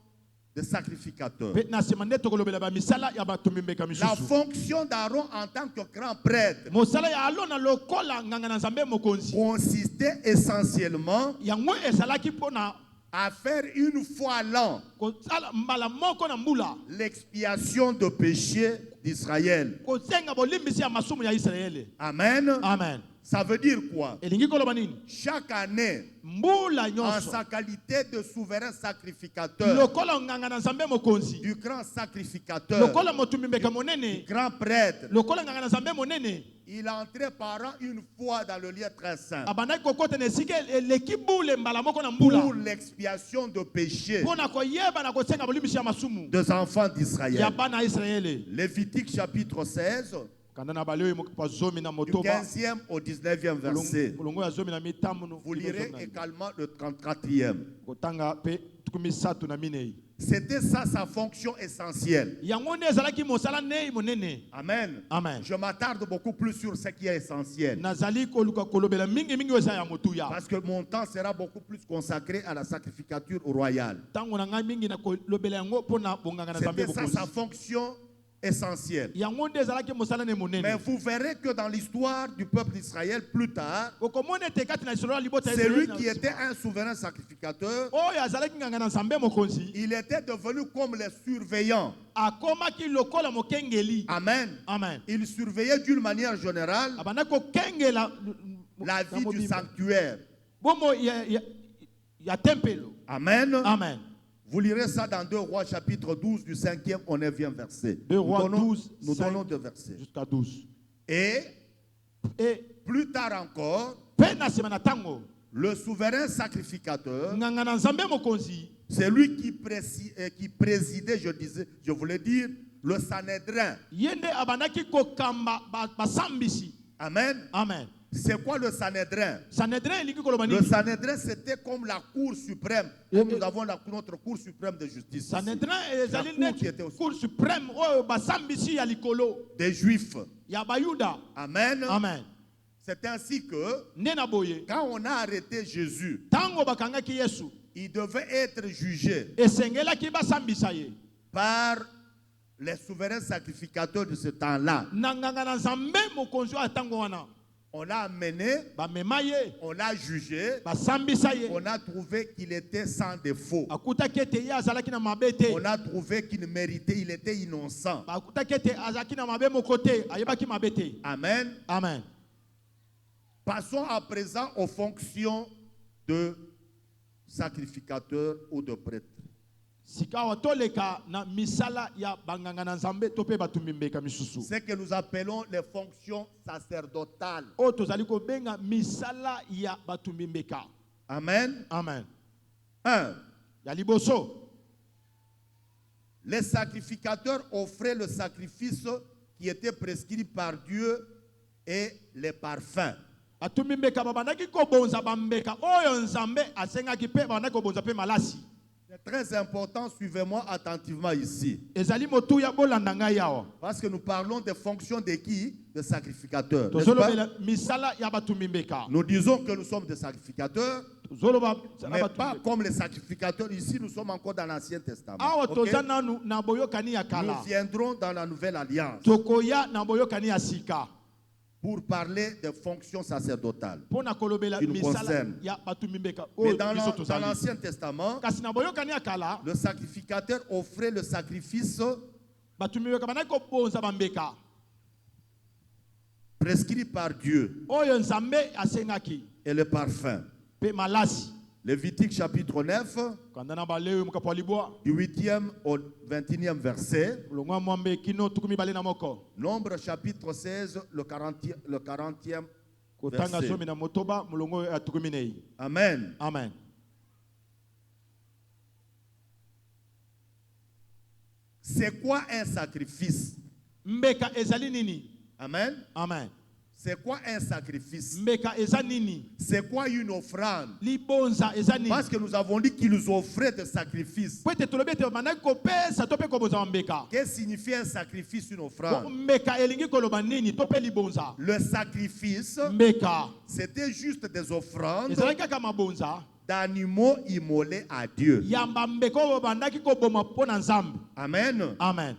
de sacrificateur. mpe na nsima nde tokolobela bamisala ya batumimeka La misusu fonction d'Aaron en tant que grand prêtre mosala ya alona lokola nganga na nzambe mokonzi consistait essentiellement yango ezalaki mpona à faire une fois l'an kosala mbala moko na mbula l'expiation de péché d'Israël. kosenga bolimbisi ya masumu ya israele Amen. amen Ça veut dire quoi? elingi koloba nini Chaque année, mbula en nyonso sa qualité de souverain sacrificateur, lokola nganga na nzambe mokonzi du grand sacrificateur, lokola motumimbeka monene grand prêtre, lokola nganga na nzambe monene il entrait par an une fois dans le lieu très saint abandaki kokota na esika eleki bule mbala moko na mbula pour l'expiation de péché mpona koyeba na kosenga bolimbisi ya masumu des enfants ya d'Israël. bana ya israele Lévitique chapitre 16, kanda na baleoyo pa zomi na du motoba 15e au 19e verset. molongo ya zomi na mitambo Vous lirez également le 34e. kotanga mpe tuku misato na minei C'était ça sa fonction essentielle. yango nde ezalaki mosala nei monene Amen. amen Je m'attarde beaucoup plus sur ce qui est essentiel. nazali koluka kolobela mingimingi oyo eza ya motuya Parce que mon temps sera beaucoup plus consacré à la sacrificature royale. ntango na ngai mingi na kolobela yango mpona bonganga na nzambe C'était ça bokonzi sa fonction essentielle. yango nde ezalaki mosala ne Mais monene vous verrez que dans l'histoire du peuple d'Israël, plus tard, okomona ete kati na lisolo ya libota ya c'est lui Israeli qui na était un souverain sacrificateur. oyo azalaki nganga na nzambe mokonzi Il était devenu comme les surveillants. akomaki lokola mokengeli Amen. amen Il surveillait d'une manière générale abandaki kokengela la vie du sanctuaire. bomo ya tempelo Amen. amen Vous lirez ça dans 2 Rois chapitre 12 du 5e au 9e verset. 2 Rois 12, nous 5, donnons 2 versets. jusqu'à 12 Et et plus tard encore, mpe na nsima na ntango le souverain sacrificateur, nganga na nzambe mokonzi c'est lui qui présidait, je voulais dire, le Sanhédrin. ye nde abandaki kokamba basambisi Amen. amen C'est quoi le Sanhédrin? Sanhédrin elingi koloba Le nini? Sanhédrin, c'était comme la Cour suprême. Comme nous avons notre Cour suprême de justice. ici. Sanhédrin ezali La cour qui neti était aussi- cour suprême oyo basambisi ya likolo Des Juifs. ya bayuda. Amen. Amen. C'est ainsi que Nde na boye quand on a arrêté Jésus, ntango bakangaki Yesu il devait être jugé esengelaki basambisa ye par les souverains sacrificateurs de ce temps-là. na nganga na nzambe mokonzi oyo ntango wana On l'a amené, bamema ye on l'a jugé, basambisa ye on a trouvé qu'il était sans défaut. akutaki ete ye azalaki na mabe te On a trouvé qu'il méritait, il était innocent. bakutaki ete azalaki na mabe moko te ayebaki mabe te. Amen. Amen. Passons à présent aux fonctions de sacrificateur ou de prêtre. sikawa toleka na misala ya banganga na nzambe to mpe batumbi mbeka misusu Ce que nous appelons les fonctions sacerdotales. oyo tozali kobenga misala ya batumbi mbeka. Amen. Amen. 1. Ya liboso Les sacrificateurs offraient le sacrifice qui était prescrit par Dieu et les parfums. batumbi mbeka babandaki kobonza bambeka oyo nzambe asengaki mpe babandaki kobonza mpe malasi. C'est très important, suivez-moi attentivement ici. ezali motuya bolanda ngai awa Parce que nous parlons des fonctions de qui? Des sacrificateurs. n'est-ce pas? tozolobela misala ya batumbi mbeka Nous disons que nous sommes des sacrificateurs, tozoloba mais pas comme les sacrificateurs. Ici, nous sommes encore dans l'Ancien Testament. awa Ok? toza nanu na boyokani ya Nous kala viendrons dans la Nouvelle Alliance tokoya na boyokani ya sika pour parler des fonctions sacerdotales. mpo na kolobela Qui nous misala concerne. ya batumbi mbeka Mais oyo dans biso dans tozali. l'Ancien Testament, kasi na boyokani ya kala le sacrificateur offrait le sacrifice batumbi mbeka bandaki kobonza bambeka prescrit par Dieu oyo nzambe asengaki et le parfum. mpe malasi. Lévitique chapitre 9, kanda na balewi mokapo ya libwa du 8e au 21e verset. molongo ya mwambe kino tuku mibale na moko Nombre chapitre 16, le 40e kotanga verset. zomi na motoba molongo ya tuku minei. Amen. Amen. C'est quoi un sacrifice? mbeka ezali nini? Amen. Amen. C'est quoi un sacrifice? mbeka eza nini? C'est quoi une offrande? libonza eza nini? Parce que nous avons dit qu'ils offraient des sacrifices. po ete tolobi ete bandaki kopesa to mpe kobonza bambeka. Qu'est-ce que signifie un sacrifice, une offrande? mbeka elingi koloba nini to mpe libonza? Le sacrifice, mbeka c'était juste des offrandes ezalaki kaka mabonza d'animaux immolés à Dieu. ya bambeka oyo bandaki koboma mpo na nzambe. Amen. Amen.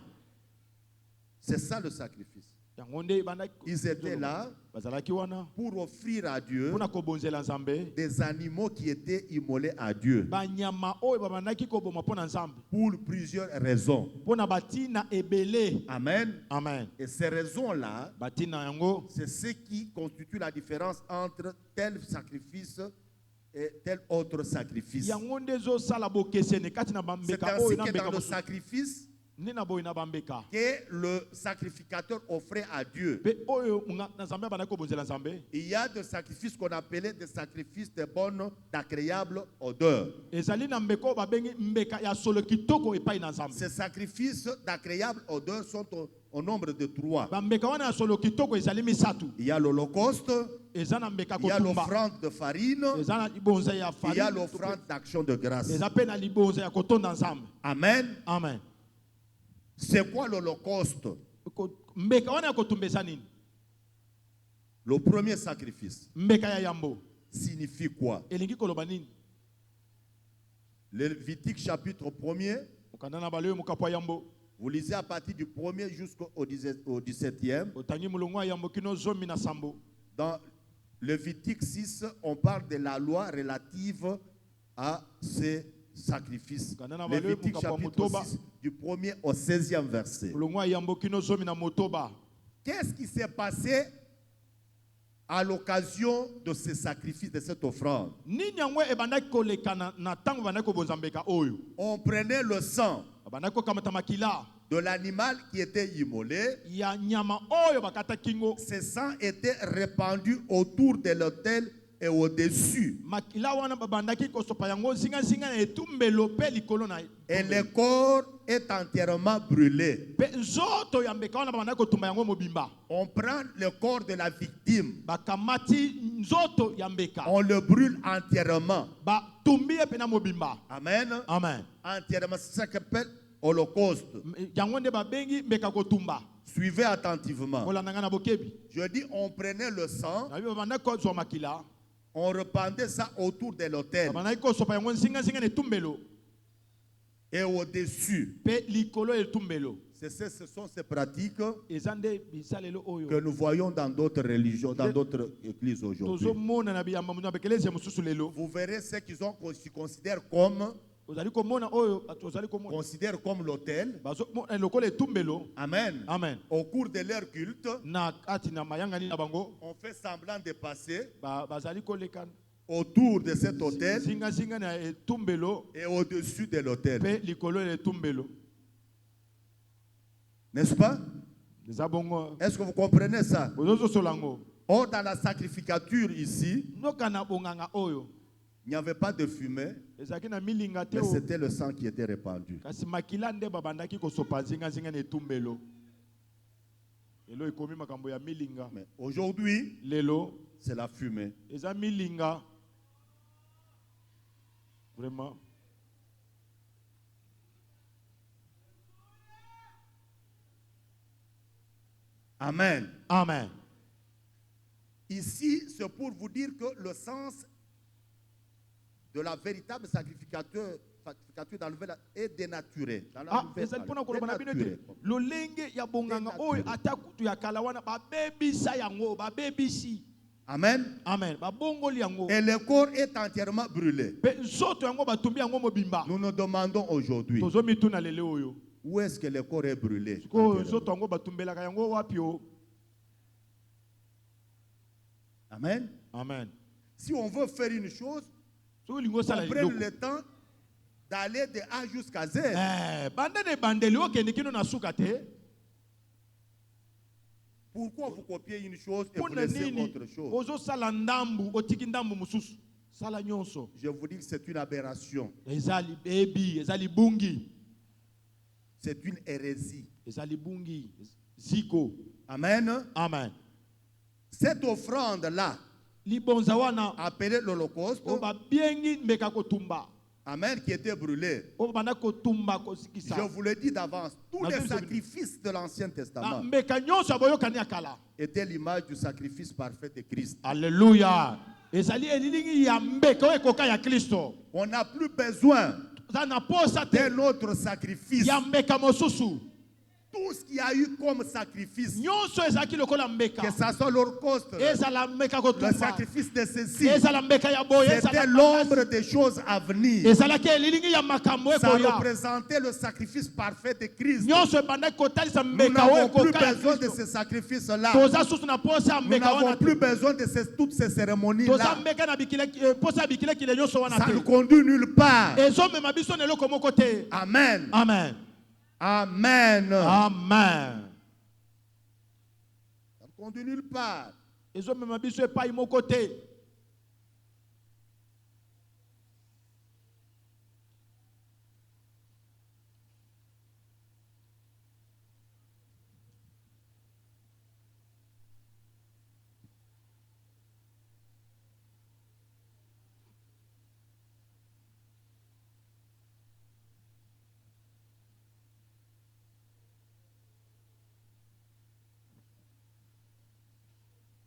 C'est ça le sacrifice. yango nde bandaki Ils étaient là bazalaki wana pour offrir à Dieu mpo na kobonzela nzambe des animaux qui étaient immolés à Dieu banyama oyo babandaki koboma mpo na nzambe pour plusieurs raisons. mpo na batina ebele. Amen. Amen. Et ces raisons-là, batina yango c'est ce qui constitue la différence entre tel sacrifice et tel autre sacrifice. yango nde ezosala bokeseni kati na C'est bambeka ainsi oyo na que mbeka dans le mosusu sacrifice nde na boye na bambeka que le sacrificateur offrait à Dieu, mpe oyo na nzambe abandaki kobonzela nzambe il y a des sacrifices qu'on appelait des sacrifices de bonne, d'agréable odeur. ezali na mbeka oyo babengi mbeka ya solo kitoko epai na nzambe. Ces sacrifices d'agréable odeur sont au nombre de 3. bambeka wana ya solo kitoko ezali misatu. Il y a l'holocauste, eza na mbeka il y a kotumba, l'offrande de farine, eza na libonza ya il y a farine, l'offrande d'action de grâce. eza mpe na libonza ya kotonda nzambe. Amen. Amen. C'est quoi l'holocauste? mbeka wana ya kotumba eza nini? Le premier sacrifice mbeka ya yambo signifie quoi? elingi koloba nini? Lévitique chapitre 1er, okanda na balewi mokapo ya yambo vous lisez à partir du 1er jusqu'au 17e. otangi molongo ya yambo kino zomi na sambo. Dans Lévitique 6, on parle de la loi relative à ces sacrifices. Lévitique chapitre 6, du 1er au 16e verset. molongo ya yambo kino zomi na motoba. Qu'est-ce qui s'est passé à l'occasion de ces sacrifices, de cette offrande? nini yango ebandaki koleka na ntango bandaki kobonza mbeka oyo? On prenait le sang bandaki kokamata makila de l'animal qui était immolé. ya nyama oyo bakata kingo. Ce sang était répandu autour de l'autel est au-dessus. makila wana babandaki kosopa yango zingazinga na etumbelo pe likolo na Et le corps est entièrement brûlé. pe nzoto ya mbeka wana babandaki kotumba yango mobimba. On prend le corps de la victime, Bakamati nzoto ya mbeka on le brûle entièrement. batumbi ye pe na mobimba. Amen. Amen. Entièrement, c'est ça qu'appelle holocauste. Yango nde babengi mbeka kotumba. Suivez attentivement. Olandanga na bokebi. Je dis, on prenait le sang, Na biba babandaki kozwa makila on rependait ça autour de l'autel babandaki kosopa yango zingazinga na etumbelo et au-dessus. pe likolo ya etumbelo. Ce sont ces pratiques Eza nde bisalelo oyo que nous voyons dans d'autres religions, dans d'autres églises aujourd'hui. tozomona na biyamba na bekelezi ya mosusu lelo. Vous verrez ce qu'ils ont considèrent comme Ozali komona oyo bato ozali komona l'autel. bazomona lokola etumbelo. Amen. Amen. Au cours de leur culte, Na kati na mayangani na bango on fait semblant de passer bazali kolekana autour de cet autel zingazinga na etumbelo et au-dessus de l'autel. pe likolo ya etumbelo. N'est-ce pas? Eza bongo Est-ce que vous comprenez ça? bozozosola yango. Or, dans la sacrificature ici, Noka na bonganga oyo il n'y avait pas de fumée, ezalaki na milinga te mais o. c'était le sang qui était répandu. Kasi makila nde babandaki kosopa zingazinga na etumbelo. Lelo ekomi makambo ya milinga. Mais aujourd'hui, Lelo c'est la fumée. eza milinga. Vraiment. Amen. Amen. Ici, c'est pour vous dire que le sens de la véritable sacrificature dans le nouvel est dénaturé. Dans la Ah, nouvelle ezali pona alliance, koloba na bino dénaturé. te. Lolenge ya bonganga Dénaturé. oyo ata kutu ya kala wana babebisa yango, babebisi. Amen. Amen. Babongoli yango. Et le corps est entièrement brûlé. Pe nzoto yango batumbi yango mobimba. Nous nous demandons aujourd'hui, Tozomituna lele oyo. où est-ce que le corps est brûlé? Ko entièrement? nzoto yango batumbelaka yango wapi o? Amen. Amen. Si on veut faire une chose, So lingo on sala prenne liloko. le temps d'aller de A jusqu'à Z. Bandene bandeli okende kino na suka te. Pourquoi vous copiez une chose et vous Pona laissez nini autre chose? ozo sala ndambu otiki ndambu mususu. Sala nyonso. Je vous dis que c'est une aberration. Ezali baby, ezali bungi. C'est une hérésie. Ezali bungi. Ziko. Amen. Amen. Cette offrande-là, Libonza wana appelée l'Holocauste, oba biengi mbeka kotumba. Amen, qui était brûlée. Oba bana kotumba Je kosikisa. vous le dis d'avance, tous Na les biso- sacrifices de l'Ancien Na Testament mbeka nyonso aboyokani akala. étaient l'image du sacrifice parfait de Christ. Alléluia. Ezali elilingi ya mbeka oyo ekoka ya Kristo. On n'a plus besoin Za na posa te d'un autre sacrifice. ya mbeka mosusu. Tout ce qu'il y a eu comme sacrifice, Nyonso ezalaki lokola mbeka. que ça soit l'Holocauste, Ezala mbeka le kotumba. sacrifice de ceci, Ezala mbeka ya boye. c'était Ezala l'ombre des choses à venir. ezalaki elilingi ya makambo Ça ekoya. représentait le sacrifice parfait de Christ. Nyonso ebandaki kotalisa Nous mbeka oyo n'avons plus ekoka ya besoin de Kristo. ce sacrifice-là. Toza susu na posa ya Nous mbeka n'avons wana te. plus besoin de toutes ces Toza cérémonies-là. mbeka na posa ya bikilekile nyonso wana Ça ne te. conduit nulle part. Ezomema biso na eloko moko te. Amen. Amen. Amen. Amen. Ça ne conduit nulle part. Ezomema biso epai moko te.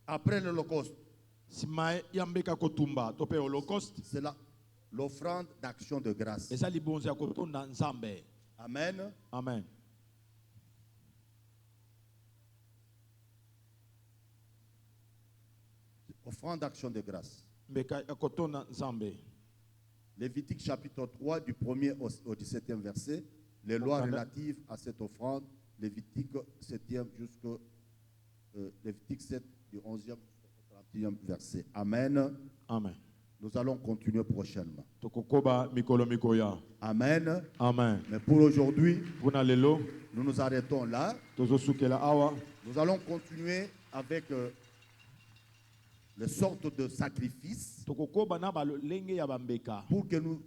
Après l'Holocauste, Sima ya mbeka kotumba to pe holocauste. c'est l'offrande d'action de grâce. Eza libonzi ya kotonda Nzambe. Amen. Amen. Offrande d'action de grâce. Mbeka ya kotonda Nzambe. Lévitique chapitre 3 du 1er au 17e verset. Les lois Amen. relatives à cette offrande. Lévitique 7e jusqu'au Lévitique 7 du 11e au 31e verset. Amen. Amen. Nous allons continuer prochainement. Tokokoba mikolo mikoya. Amen. Amen. Mais pour aujourd'hui, Puna lelo nous nous arrêtons là. tozosukela awa. Nous allons continuer avec les sortes de sacrifices tokokoba na balolenge ya bambeka pour que nous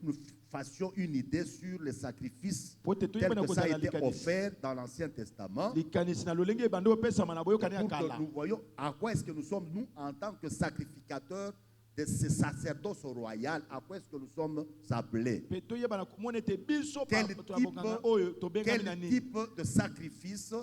fassions une idée sur les sacrifices po te tels toyeba na que ça a kozala été likanisi offert dans l'Ancien Testament, likanisi na lolenge ebandi opesama na boyokani ya pour que kala nous voyons à quoi est-ce que nous sommes, nous, en tant que sacrificateurs de ce sacerdoce royal, à quoi est-ce que nous sommes appelés. pe toyeba na komona ete biso Quel bato ya bonganga type- oyo tobengami Quel na nini type de sacrifice,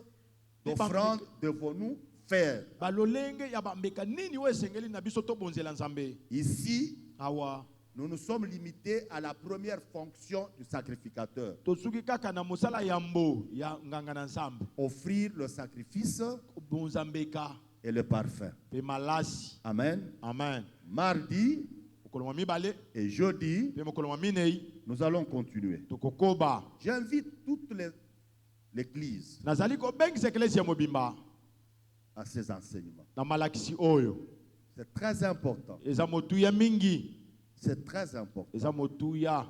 d'offrande devons-nous faire? balolenge ya bambeka nini oyo esengeli na biso tobonzela nzambe Ici, awa nous nous sommes limités à la première fonction du sacrificateur, tosuki kaka na mosala ya mbo ya nganga na nzambe offrir le sacrifice kobonza mbeka et le parfum. pe malasi Amen. amen Mardi mokolo mwa mibale et jeudi, pe mokolo mwa minei nous allons continuer. tokokoba J'invite toute l'Église nazali kobengisa eklesi ya mobimba à ces enseignements. na malakisi oyo C'est très important. eza motuya mingi C'est très important. eza motuya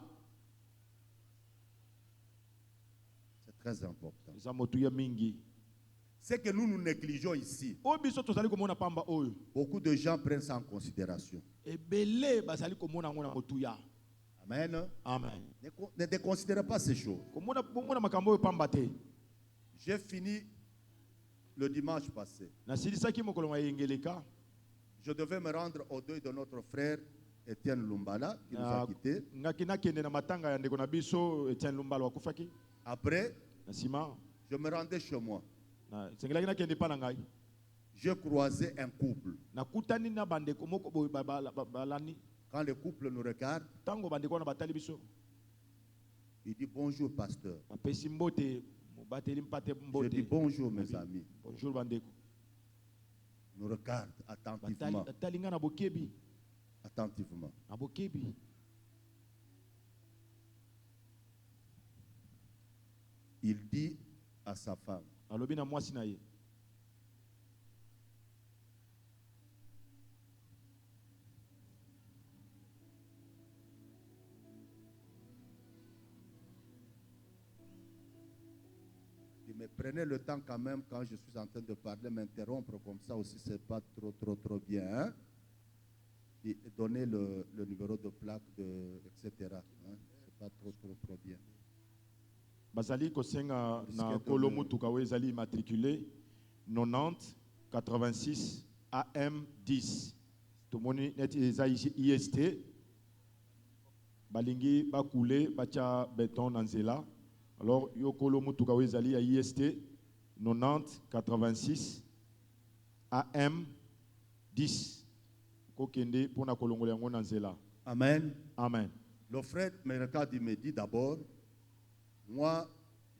C'est très important. eza motuya mingi Ce que nous nous négligeons ici, oyo biso tozali komona pamba oyo beaucoup de gens prennent ça en considération. ebele bazali komona yango na motuya Amen. amen Ne déconsidérez pas ces choses. komona makambo oyo pamba te J'ai fini le dimanche passé. nasilisaki mokolo mwa yengeleka Je devais me rendre au deuil de notre frère Étienne Lumbala, qui nous a quittés. ngaki nakende na matanga ya ndeko na biso Etienne Lumbala wakufaki Après, na nsima je me rendais chez moi. sengelaki nakende mpa na ngai J'ai croisé un couple. nakutani na bandeko moko boye balani Quand le couple nous regarde, ntango bandeko wana batali biso il dit bonjour, pasteur. bapesi mbote mobateli mpate Je dis mbote bonjour, mes amis. bonjour bandeko Nous regarde attentivement. batali ngai na bokebi Attentivement. na bokebi Il dit à sa femme, alobi na mwasi na ye il me prenait le temps quand même, quand je suis en train de parler, m'interrompre comme ça aussi, c'est pas trop bien. Hein? Et donner le numéro de plaque, etc. Hein? C'est pas trop bien. bazali kosenga na Disquette kolo de- mutuka oyo ezali immatriculé 90 86 AM 10 tomoni neti eza IST balingi bakule batya beton na nzela alors yo kolo mutuka oyo ezali ya IST 90 86 AM 10 kokende mpona kolongola yango na nzela Amen. amen Le frère me regarde, il me dit d'abord, moi,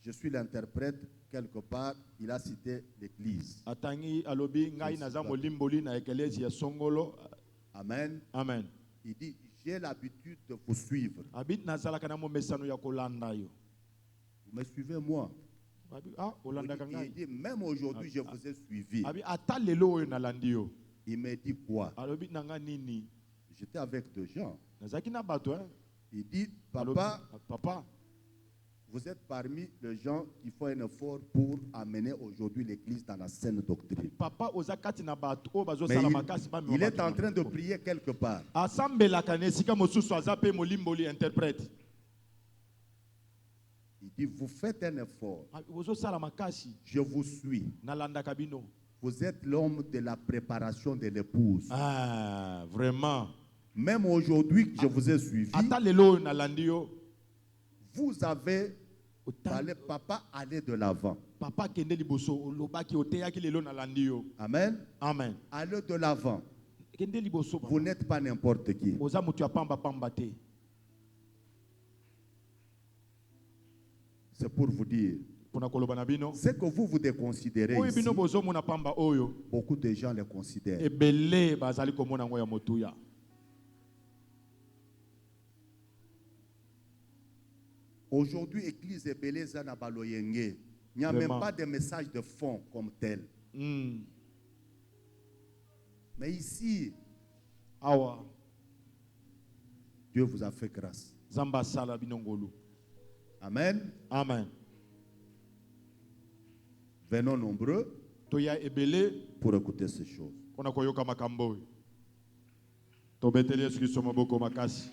je suis l'interprète, quelque part, il a cité l'église. atangi alobi ngai Yes, naza sir. molimboli na ekelesi ya songolo Amen. amen Il dit, j'ai l'habitude de vous suivre. abi nazalaka na momesano ya kolanda yo Vous me suivez moi. abi olandaka Il ngai dit, même aujourd'hui, je vous ai suivi. abi ata lelo oyo nalandi yo Il me dit quoi? alobi na ngai nini J'étais avec des gens. nazalaki na bato Il dit, Alobi, papa vous êtes parmi les gens qui font un effort pour amener aujourd'hui l'église dans la saine doctrine. papa oza kati na bato oyo Mais bazosala makasi bamema il est bato en na train de moko. prier quelque part. asambelaka na esika mosusu aza mpe molimboli interprète Il dit, vous faites un effort. Abi, ozosala makasi Je vous suis. nalandaka bino Vous êtes l'homme de la préparation de l'épouse. vraiment Même aujourd'hui que je vous ai suivi, ata lelo oyo nalandi yo vous avez ota- parlé, papa, allez de l'avant. papa akende liboso olobaki oteyaki lelo nalandi yo Amen. amen Allez de l'avant. kende liboso Vous n'êtes pas n'importe qui. oza moto ya pamba te C'est pour vous dire. mpona koloba na bino Ce que vous déconsidérez oyo ici, bino bozomona pamba oyo beaucoup de gens les considèrent. ebele bazali komona yango ya motuya Aujourd'hui, Église et Beleza na baloyenge. Il n'y a même Vraiment. pas de message de fond comme tel. Mm. Mais ici, awa Dieu vous a fait grâce. nzambe asala bino ngolu Amen. amen Venons nombreux toya ebele pour écouter ces choses. mpona koyoka makambo oyo tobeteli Yesu Kristo maboko makasi.